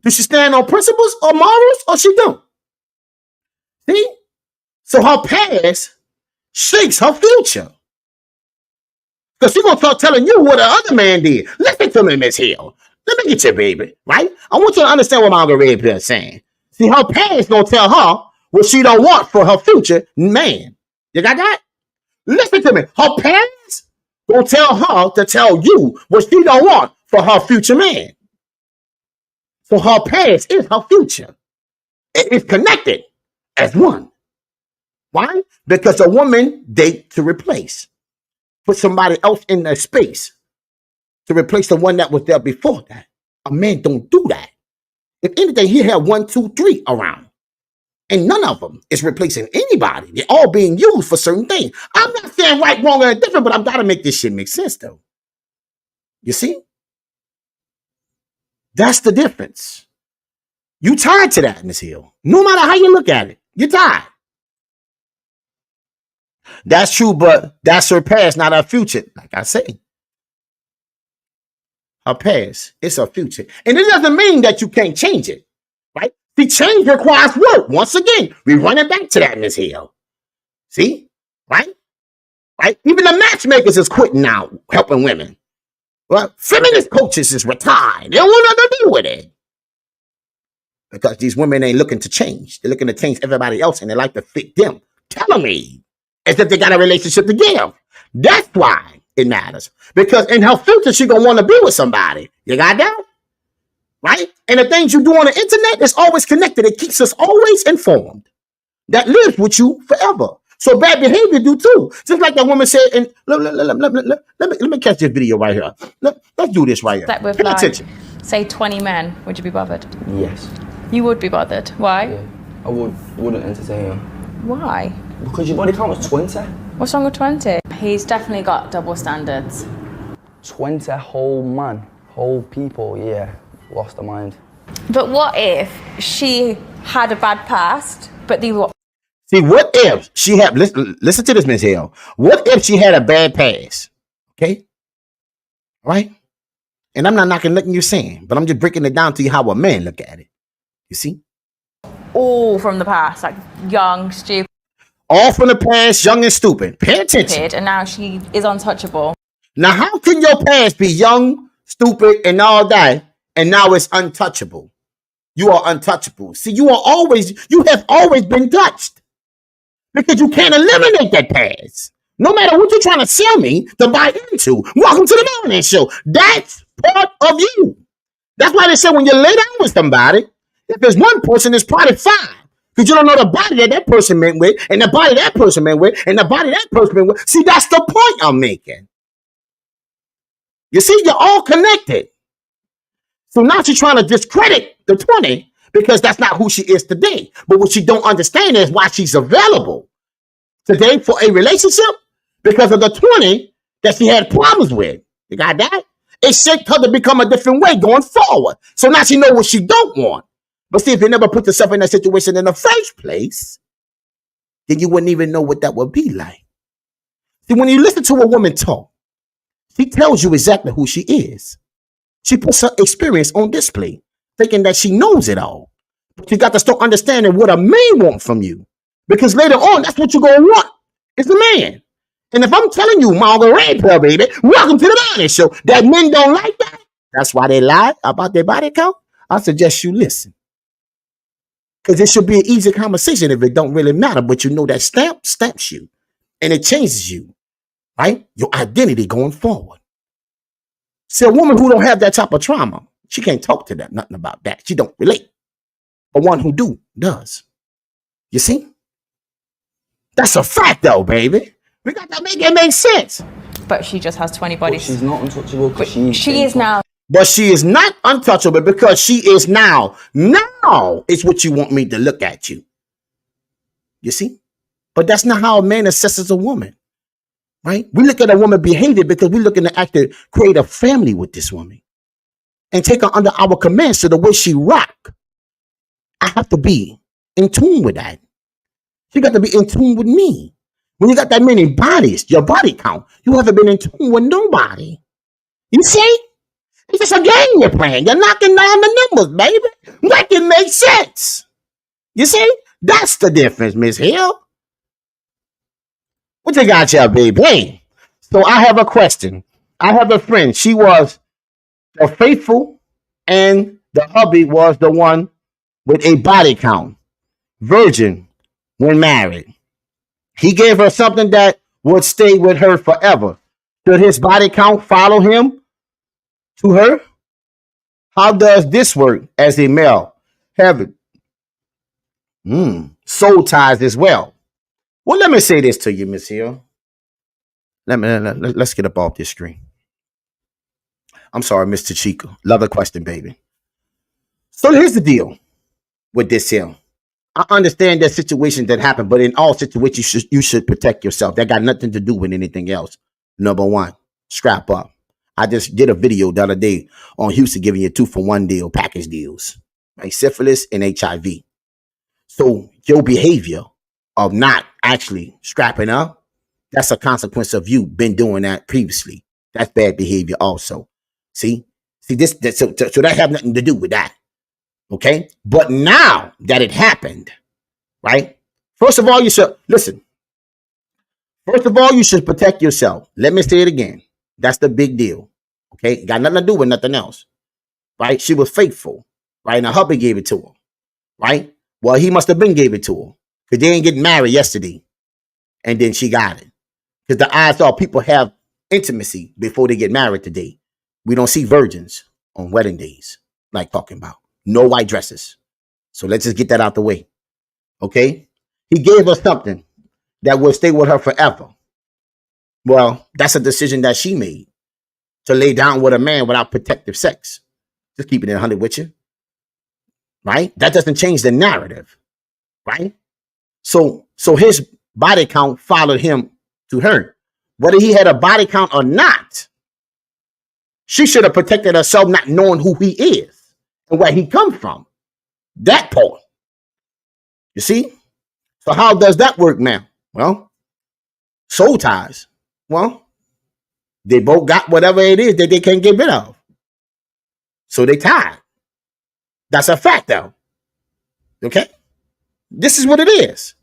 Does she stand on principles or morals or she don't? See? So her past shapes her future. Because she's going to start telling you what the other man did. Listen to me, Miss Hill. Let me get you, baby. Right? I want you to understand what Margaret Red Pill is saying. See, her past going to tell her what she don't want for her future man. You got that? Listen to me. Her parents will tell her to tell you what she don't want for her future man. So her past is her future. It is connected as one. Why? Because a woman date to replace. Put somebody else in their space to replace the one that was there before that. A man don't do that. If anything, he had 1, 2, 3 around. And none of them is replacing anybody. They're all being used for certain things. I'm not saying right, wrong, or different, but I've got to make this shit make sense, though. You see? That's the difference. You tied to that, Ms. Hill. No matter how you look at it, you're tied. That's true, but that's her past, not her future. Like I say. Her past, it's her future. And it doesn't mean that you can't change it. Right? The change requires work. Once again, we're running back to that, Ms. Hill. See? Right? Right? Even the matchmakers is quitting now, helping women. Well, feminist coaches is retired. They don't want nothing to do with it. Because these women ain't looking to change. They're looking to change everybody else and they like to fit them. Tell me. As if they got a relationship to give. That's why it matters. Because in her future, she gonna want to be with somebody. You got that? Right? And the things you do on the internet is always connected. It keeps us always informed. That lives with you forever. So bad behavior do too. Just like that woman said, and let me catch this video right here. Let's do this right here. That with Pay like, attention. say 20 men, would you be bothered? Yes. You would be bothered. Why? Yeah. I wouldn't entertain him. Why? Because your body count was 20. What's wrong with 20? He's definitely got double standards. 20 whole man. whole people, yeah, lost their mind. But what if she had a bad past, but they were See, what if she had, listen to this, Miss Hill. What if she had a bad past? Okay? Right? And I'm not knocking nothing you're saying, but I'm just breaking it down to you how a man look at it. You see? all from the past, like young, stupid, All from the past, young and stupid. Pay attention. and now she is untouchable. Now, how can your past be young, stupid, and all that, and now it's untouchable? You are untouchable. See, you have always been touched. Because you can't eliminate that past. No matter what you're trying to sell me to buy into. Welcome to the Morning Show. That's part of you. That's why they say when you lay down with somebody, if there's one person, it's probably five. Because you don't know the body that person went with, and the body that person went with, and the body that person went with. See, that's the point I'm making. You see, you're all connected. So now she's trying to discredit the 20 because that's not who she is today. But what she don't understand is why she's available today for a relationship because of the 20 that she had problems with. You got that? It shaped her to become a different way going forward. So now she knows what she don't want. But see, if you never put yourself in that situation in the first place, then you wouldn't even know what that would be like. See, when you listen to a woman talk, she tells you exactly who she is. She puts her experience on display, thinking that she knows it all. But you got to start understanding what a man wants from you. Because later on, that's what you're going to want. It's the man. And if I'm telling you, Margaret Red Pill, baby, welcome to the Morning Show, that men don't like that, that's why they lie about their body count, I suggest you listen. Because it should be an easy conversation if it don't really matter. But you know that stamps you. And it changes you. Right? Your identity going forward. See, a woman who don't have that type of trauma, she can't talk to that, nothing about that. She don't relate. But one who does. You see? That's a fact, though, baby. We got to make it make sense. But she just has 20 bodies. But she's not untouchable because She is now. But she is not untouchable because she is now. Now is what you want me to look at you. You see? But that's not how a man assesses a woman. Right? We look at a woman behavior because we're looking to actually create a family with this woman and take her under our command. So the way she rock, I have to be in tune with that. She got to be in tune with me. When you got that many bodies, your body count, you haven't been in tune with nobody. You see? It's just a game you're playing. You're knocking down the numbers, baby. Make it make sense. You see? That's the difference, Miss Hill. What you got here, baby? Hey, so I have a question. I have a friend. She was the faithful and the hubby was the one with a body count. Virgin when married. He gave her something that would stay with her forever. Should his body count follow him to her? How does this work as a male? Heaven. Soul ties as well. Well, let me say this to you, Miss Hill. Let's get up off this screen. I'm sorry, Mr. Chico. Love the question, baby. So here's the deal with this Hill. I understand that situation that happened, but in all situations, you should protect yourself. That got nothing to do with anything else. Number one, strap up. I just did a video the other day on Houston giving you 2-for-1 deal, package deals, right? Syphilis and HIV. So your behavior of not actually strapping up, that's a consequence of you been doing that previously. That's bad behavior also. See this, so that have nothing to do with that. Okay. But now that it happened, right? First of all, you should listen. First of all, you should protect yourself. Let me say it again. That's the big deal. Okay. Got nothing to do with nothing else. Right. She was faithful. Right. And her hubby gave it to her. Right. Well, he must have been gave it to her. Because they ain't getting married yesterday. And then she got it. Because the odds are people have intimacy before they get married today. We don't see virgins on wedding days, like talking about. No white dresses. So let's just get that out the way. Okay? He gave her something that will stay with her forever. Well, that's a decision that she made. To lay down with a man without protective sex. Just keeping it 100 with you. Right? That doesn't change the narrative. Right? So his body count followed him to her. Whether he had a body count or not, She should have protected herself, not knowing who he is and where he come from. That part. You see? So how does that work now? Well, soul ties. Well, they both got whatever it is that they can't get rid of. So they tied. That's a fact, though. Okay? This is what it is.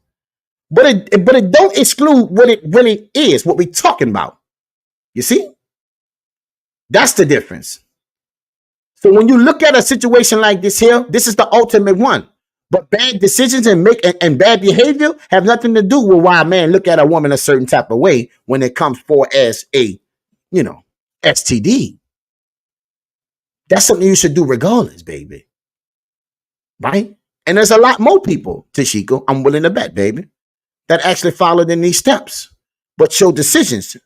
But it don't exclude what it really is, what we're talking about. You see? That's the difference. So when you look at a situation like this here, this is the ultimate one. But bad decisions and bad behavior have nothing to do with why a man look at a woman a certain type of way when it comes for as a, STD. That's something you should do regardless, baby. Right? And there's a lot more people, Tashika, I'm willing to bet, baby, that actually followed in these steps. But your decisions,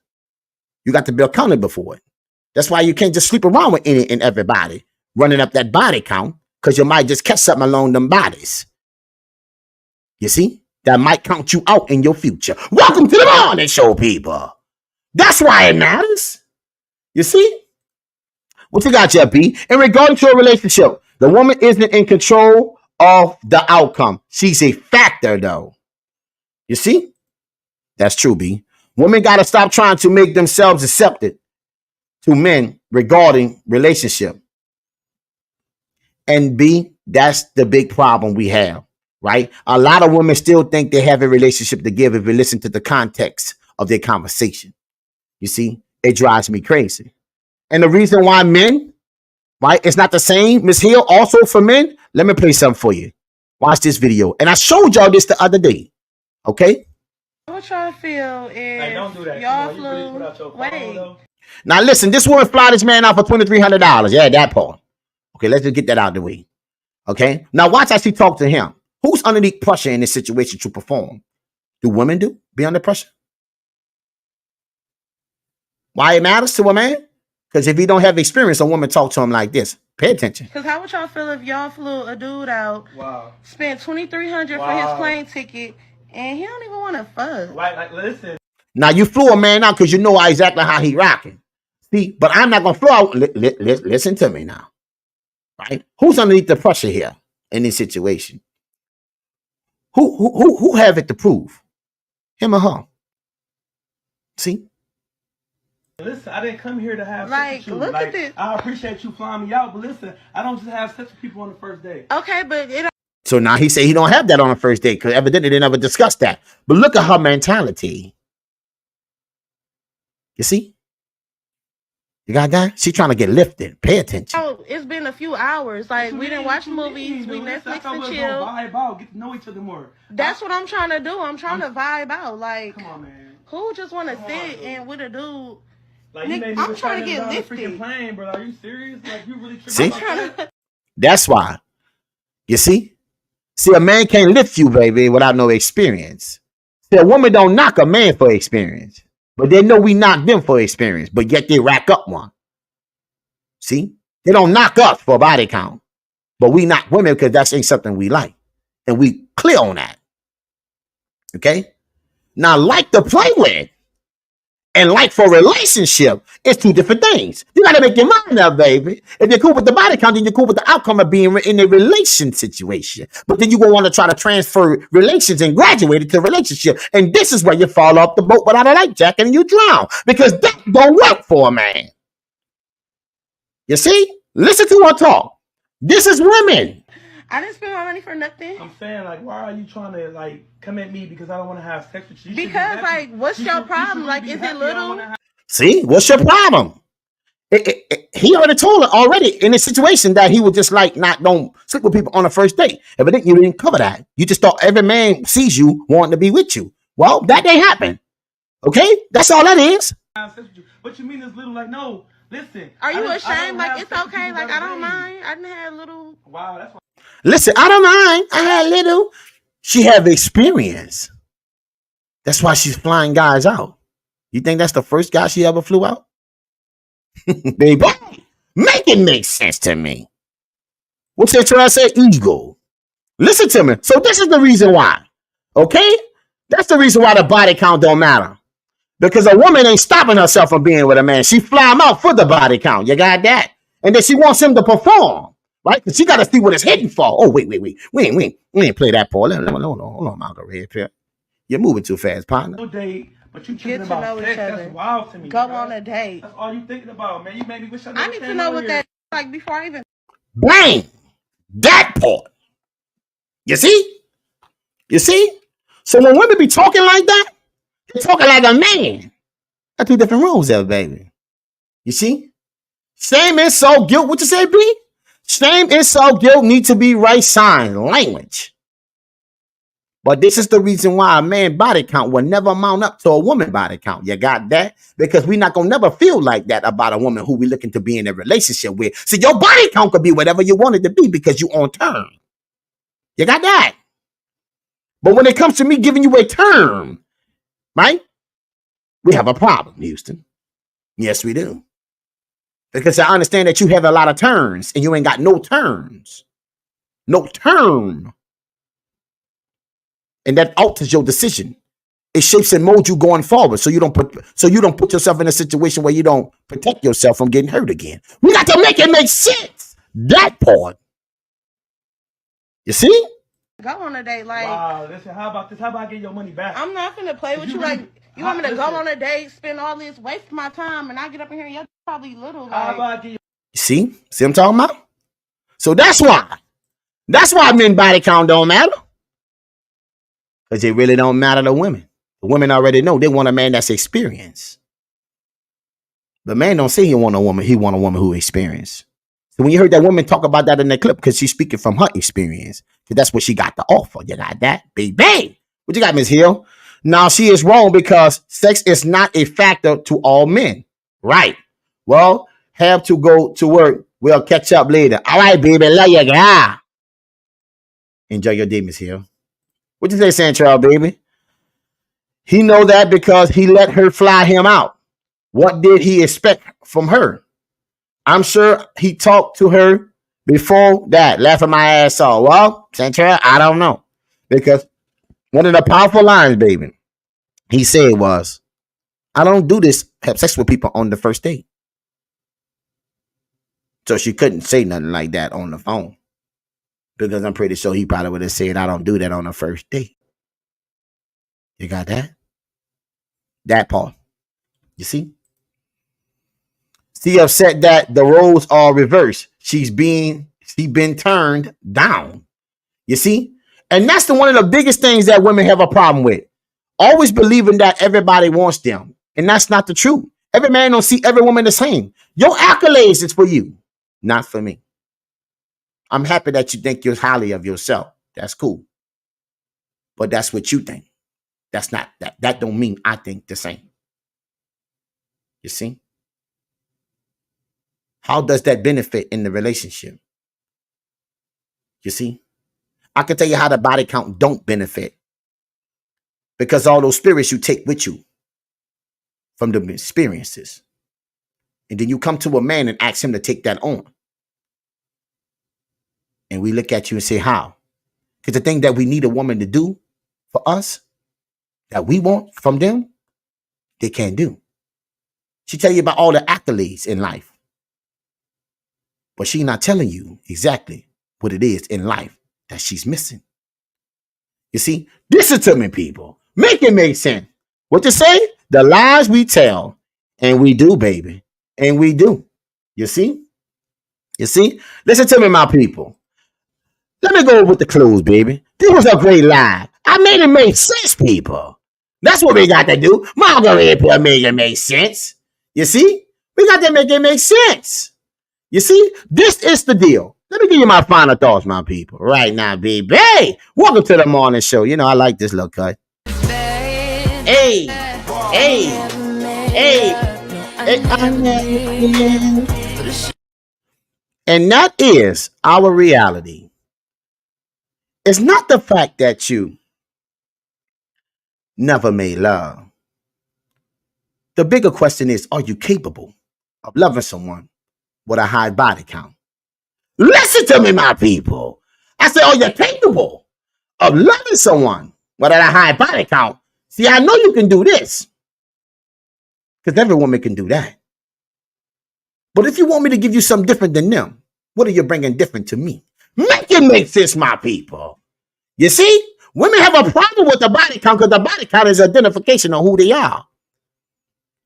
you got to be accountable for it. That's why you can't just sleep around with any and everybody running up that body count, because you might just catch something along them bodies. You see? That might count you out in your future. Welcome to the morning show, people. That's why it matters. You see? What you got, Jeff B? In regard to a relationship, the woman isn't in control of the outcome. She's a factor, though. You see? That's true, B. Women got to stop trying to make themselves accepted to men regarding relationship. And B, that's the big problem we have, right? A lot of women still think they have a relationship to give if you listen to the context of their conversation. You see, it drives me crazy. And the reason why men, right, it's not the same, Miss Hill, also for men, let me play something for you. Watch this video. And I showed y'all this the other day, okay? What y'all feel if y'all flew? Wait. Now listen, this woman fly this man out for $2,300. Yeah, that part. Okay, let's just get that out of the way. Okay? Now watch how she talk to him. Who's underneath pressure in this situation to perform? Do women be under pressure? Why it matters to a man? Because if he don't have experience, a woman talk to him like this. Pay attention. Because how would y'all feel if y'all flew a dude out, spent $2,300 for his plane ticket, and he don't even want to fuck? Like, listen. Now you flew a man out because you know exactly how he rocking. See, but I'm not gonna fly out. Listen to me now. Right? Who's underneath the pressure here in this situation? Who have it to prove? Him or her? See? Listen, I didn't come here to have sex with you. Look at this. I appreciate you flying me out, but listen, I don't just have sex with people on the first date. Okay, but it. So now he say he don't have that on the first date because evidently they never discussed that. But look at her mentality. You see? You got that? She trying to get lifted. Pay attention. Oh, it's been a few hours. Like, we didn't watch movies. We Netflix and chill. Vibe out. Get to know each other more. That's what I'm trying to do. I'm trying to vibe out. Like, come on, man. Who just want to sit and with a dude? Like, Nick, I'm trying to get lifted. Plane, bro. Are you serious? Like, you really see? That's why. You see? See, a man can't lift you, baby, without no experience. See, a woman don't knock a man for experience. But they know we knock them for experience, but yet they rack up one. See? They don't knock us for body count, but we knock women because that ain't something we like. And we clear on that. Okay? Now, like to play with and like for relationship, it's two different things. You got to make your mind up, baby. If you're cool with the body count, then you're cool with the outcome of being in a relation situation. But then you're going to want to try to transfer relations and graduate it to relationship. And this is where you fall off the boat without a life jacket and you drown. Because that don't work for a man. You see? Listen to her talk. This is women. I didn't spend my money for nothing. I'm saying, like, why are you trying to, like, come at me because I don't want to have sex with you? Because, like, what's your problem? Like, is it little? See? What's your problem? He already told her already in this situation that he would just, like, don't sleep with people on the first date. Evidently, you didn't cover that. You just thought every man sees you wanting to be with you. Well, that didn't happen. Okay? That's all that is. But you mean it's little, like, no, listen. Are you ashamed? Like, it's okay. Like, I don't mind. I didn't have little. Wow, that's why. Listen, I don't mind. I had little. She have experience. That's why she's flying guys out. You think that's the first guy she ever flew out? Baby, make it make sense to me. What's that trying to say? Ego. Listen to me. So this is the reason why. Okay? That's the reason why the body count don't matter. Because a woman ain't stopping herself from being with a man. She fly him out for the body count. You got that? And then she wants him to perform, right? Because she got to see what it's hitting for. Oh, wait. We ain't play that, Paul. Hold on, Margaret. You're moving too fast, partner. No date, but you Get thinking to know about each sex. other. That's wild to me. Go bro. on a date. That's all you thinking about, man. You made me wish I I need to know what that like before I even. Bang! That part. You see? So when women be talking like that, they're talking like a man. Got two different rules there, baby. You see? Shame, insult, guilt. What you say, B? Shame, insult, guilt need to be right sign language. But this is the reason why a man body count will never mount up to a woman body count. You got that? Because we're not going to never feel like that about a woman who we're looking to be in a relationship with. So your body count could be whatever you want it to be because you on term. You got that? But when it comes to me giving you a term, right? We have a problem, Houston. Yes, we do. Because I understand that you have a lot of turns and you ain't got no terms. No term. And that alters your decision. It shapes and molds you going forward. So you don't put yourself in a situation where you don't protect yourself from getting hurt again. We got to make it make sense. That part. You see? Go on a date, like. Wow, listen, how about this? How about I get your money back? I'm not finna play with you. Like, you want me to go on a date, spend all this, waste my time, and I get up in here and you're probably little. Like, How about I get your See what I'm talking about? So that's why men body count don't matter. Because it really don't matter to women. The women already know they want a man that's experienced. The man don't say he want a woman who experienced. So when you heard that woman talk about that in the clip, because she's speaking from her experience, because that's what she got to offer. You got that, baby? What you got, Ms. Hill? Now she is wrong because sex is not a factor to all men. Right. Well, have to go to work. We'll catch up later. All right, baby. Love you, girl. Enjoy your day, Ms. Hill. What you say, Santrell, baby? He know that because he let her fly him out. What did he expect from her? I'm sure he talked to her before that, laughing my ass off. Well, Santrell, I don't know. Because one of the powerful lines, baby, he said was, I don't do this, have sex with people on the first date. So she couldn't say nothing like that on the phone. Because I'm pretty sure he probably would have said, I don't do that on the first date. You got that? That part. You see? She upset that the roles are reversed. She been turned down. You see? And that's one of the biggest things that women have a problem with. Always believing that everybody wants them. And that's not the truth. Every man don't see every woman the same. Your accolades is for you, not for me. I'm happy that you think you're highly of yourself. That's cool. But that's what you think. That's not that don't mean I think the same. You see? How does that benefit in the relationship? You see? I can tell you how the body count don't benefit. Because all those spirits you take with you from the experiences. And then you come to a man and ask him to take that on. And we look at you and say, how? Because the thing that we need a woman to do for us, that we want from them, they can't do. She tell you about all the accolades in life. But she's not telling you exactly what it is in life that she's missing. You see, listen to me, people. Make it make sense. What you say? The lies we tell, and we do, baby. And we do. You see? You see? Listen to me, my people. Let me go with the clues, baby. This was a great lie. I made it make sense, people. That's what we got to do. Margaret made it make sense. You see? We got to make it make sense. You see? This is the deal. Let me give you my final thoughts, my people. Right now, baby. Hey, welcome to the morning show. You know, I like this little cut. Hey, hey, hey. And that is our reality. It's not the fact that you never made love. The bigger question is, are you capable of loving someone with a high body count? Listen to me, my people. I said, are you capable of loving someone with a high body count? See, I know you can do this. Because every woman can do that. But if you want me to give you something different than them, what are you bringing different to me? Make it make sense, my people. You see, women have a problem with the body count because the body count is identification of who they are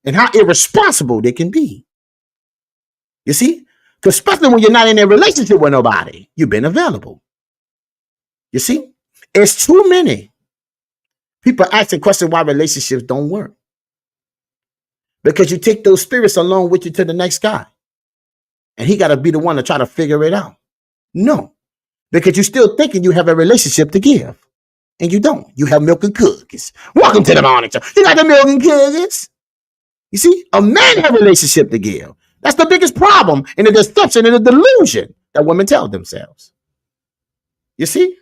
and how irresponsible they can be. You see, because especially when you're not in a relationship with nobody, you've been available. You see, it's too many people asking questions why relationships don't work. Because you take those spirits along with you to the next guy. And he got to be the one to try to figure it out. No. Because you're still thinking you have a relationship to give. And you don't. You have milk and cookies. Welcome to the morning show. You got the milk and cookies. You see, a man has a relationship to give. That's the biggest problem in the deception and the delusion that women tell themselves. You see?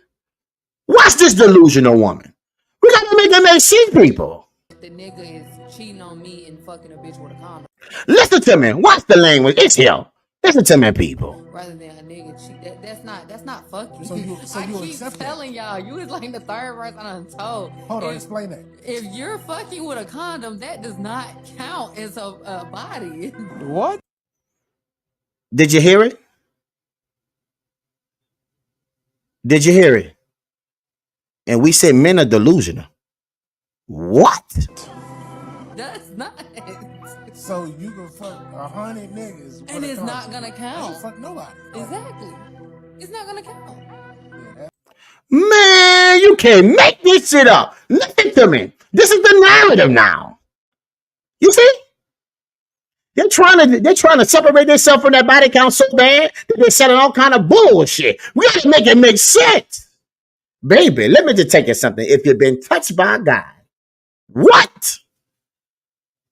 Watch this delusional woman. We got to make it make sense, people. The nigga is cheating on me and fucking a bitch with a condom. Listen to me. Watch the language. It's here. Listen to me, people. Rather than a nigga cheat, that's not fucking. So you keep telling y'all, you is like the third person I'm told. Hold on, explain that. If you're fucking with a condom, that does not count as a body. What? Did you hear it? Did you hear it? And we say men are delusional. What? That's not. So you can fuck 100 niggas. And it's not gonna count. Fuck nobody. Exactly. It's not gonna count. Man, you can't make this shit up. Listen to me. This is the narrative now. You see? They're trying to separate themselves from that body count so bad that they're selling all kind of bullshit. We gotta make it make sense. Baby, let me just tell you something. If you've been touched by a guy, what?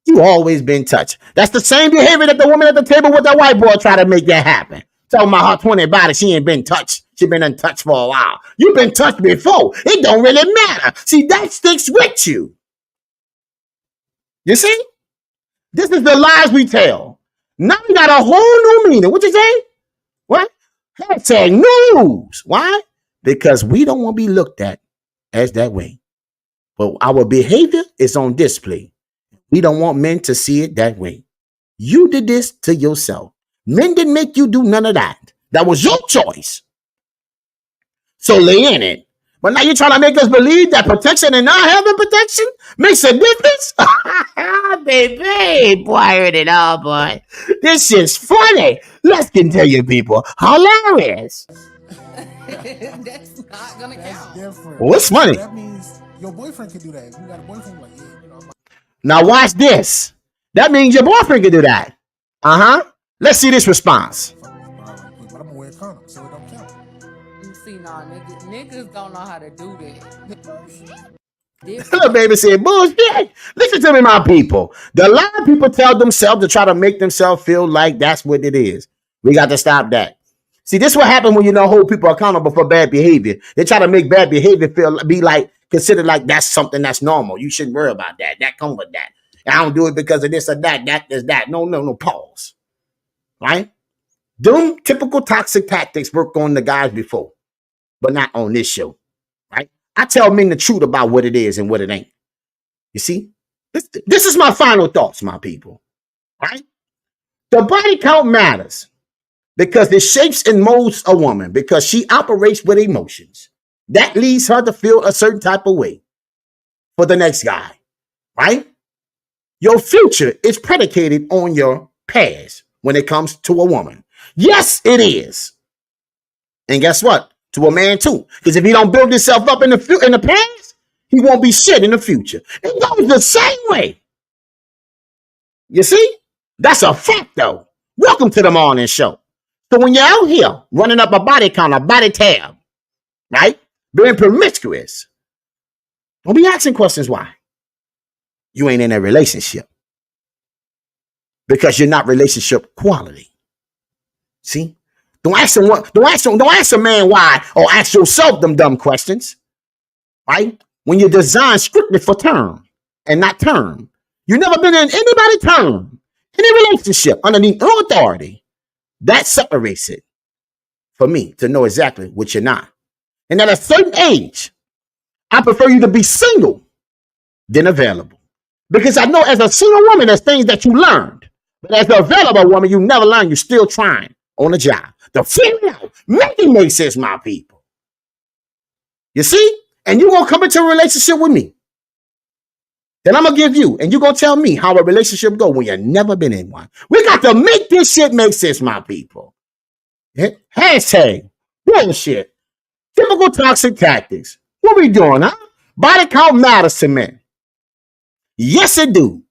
You always been touched. That's the same behavior that the woman at the table with the white boy try to make that happen. Talking about her 20 body, she ain't been touched. She been untouched for a while. You've been touched before. It don't really matter. See, that sticks with you. You see? This is the lies we tell. Now we got a whole new meaning. What you say? What? Hashtag news. Why? Because we don't want to be looked at as that way. But our behavior is on display. We don't want men to see it that way. You did this to yourself. Men didn't make you do none of that. That was your choice. So lay in it. But now you're trying to make us believe that protection and not having protection makes a difference? Baby, boy, I heard it all, boy. This shit's funny. Let's continue, people. Hilarious. That's not gonna count. Different. What's funny? That means your boyfriend can do that. If you got a boyfriend, like, yeah, you know. Now watch this. That means your boyfriend can do that. Uh-huh. Let's see this response. But I'm gonna wear a condom, so it don't count. You see, nah, niggas don't know how to do that. Little baby said, bullshit. Listen to me, my people. A lot of people tell themselves to try to make themselves feel like that's what it is. We got to stop that. See, this is what happens when you don't hold people accountable for bad behavior. They try to make bad behavior be like, considered like that's something that's normal. You shouldn't worry about that. That comes with that. I don't do it because of this or that. That is that. No, pause. Right? Them typical toxic tactics worked on the guys before, but not on this show. Right? I tell men the truth about what it is and what it ain't. You see? This is my final thoughts, my people. Right? The body count matters because it shapes and molds a woman because she operates with emotions. That leads her to feel a certain type of way for the next guy. Right? Your future is predicated on your past when it comes to a woman. Yes, it is. And guess what? To a man too. Because if he don't build himself up in the past, he won't be shit in the future. It goes the same way. You see? That's a fact though. Welcome to the morning show. So when you're out here running up a body count, a body tab, right? Being promiscuous, don't be asking questions why. You ain't in a relationship. Because you're not relationship quality. See? Don't ask a man why or ask yourself them dumb questions. Right? When you're designed strictly for term and not term. You've never been in anybody's term, any relationship underneath no authority. That separates it for me to know exactly what you're not. And at a certain age, I prefer you to be single than available. Because I know as a single woman, there's things that you learned. But as a available woman, you never learn. You're still trying on the job. The figure out, make it make sense, my people. You see? And you're going to come into a relationship with me. Then I'm going to give you, and you're going to tell me how a relationship go when you've never been in one. We got to make this shit make sense, my people. Hashtag bullshit. Typical toxic tactics. What we doing, huh? Body count matters to men. Yes, it do.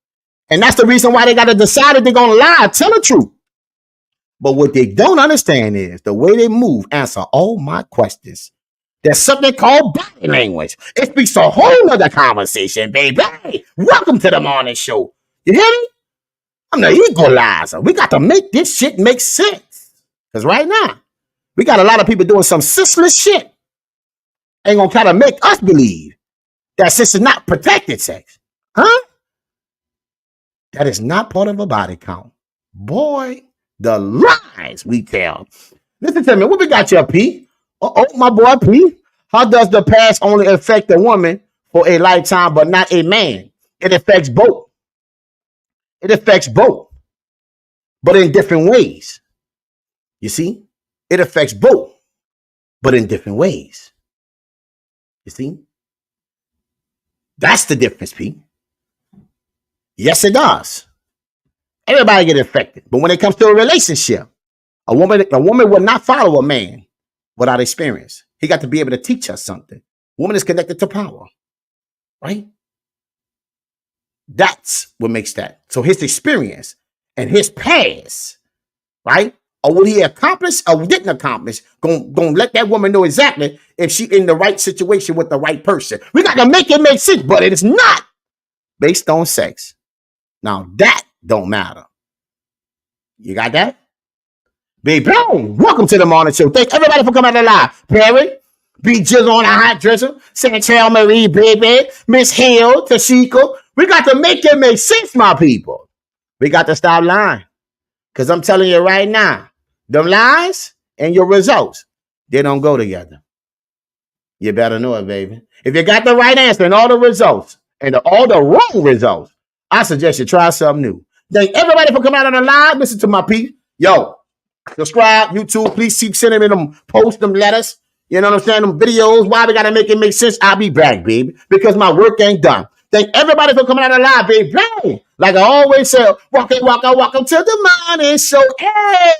And that's the reason why they got to decide if they're going to lie, tell the truth. But what they don't understand is the way they move answer all my questions. There's something called body language. It speaks a whole nother conversation, baby. Welcome to the morning show. You hear me? I'm the equalizer. We got to make this shit make sense. Because right now, we got a lot of people doing some senseless shit. Ain't gonna try to make us believe that sex is not protected sex. Huh? That is not part of a body count. Boy, the lies we tell. Listen to me. What we got here, P? Oh, my boy, P. How does the past only affect a woman for a lifetime, but not a man? It affects both. It affects both, but in different ways. You see? It affects both, but in different ways. You see? That's the difference, P. Yes, it does. Everybody get affected. But when it comes to a relationship, a woman will not follow a man without experience. He got to be able to teach us something. Woman is connected to power, right? That's what makes that. So his experience and his past, right? Or what he accomplished or didn't accomplish, gonna let that woman know exactly if she in the right situation with the right person. We got to make it make sense, but it is not based on sex. Now that don't matter. You got that? Big boom. Welcome to the morning show. Thank everybody for coming out live. Perry, B. Jizzle on a hot drizzle, Chantel Marie, baby, Miss Hill, Tashika. We got to make it make sense, my people. We got to stop lying. Because I'm telling you right now, them lies and your results, they don't go together. You better know it, baby. If you got the right answer and all the results and all the wrong results, I suggest you try something new. Thank everybody for coming out on the live. Listen to my piece. Yo, subscribe, YouTube. Please keep sending me them posts, them letters. You know what I'm saying? Them videos. Why we got to make it make sense? I'll be back, baby, because my work ain't done. Thank everybody for coming out on the live, baby. Like I always say, welcome to the morning show. Hey!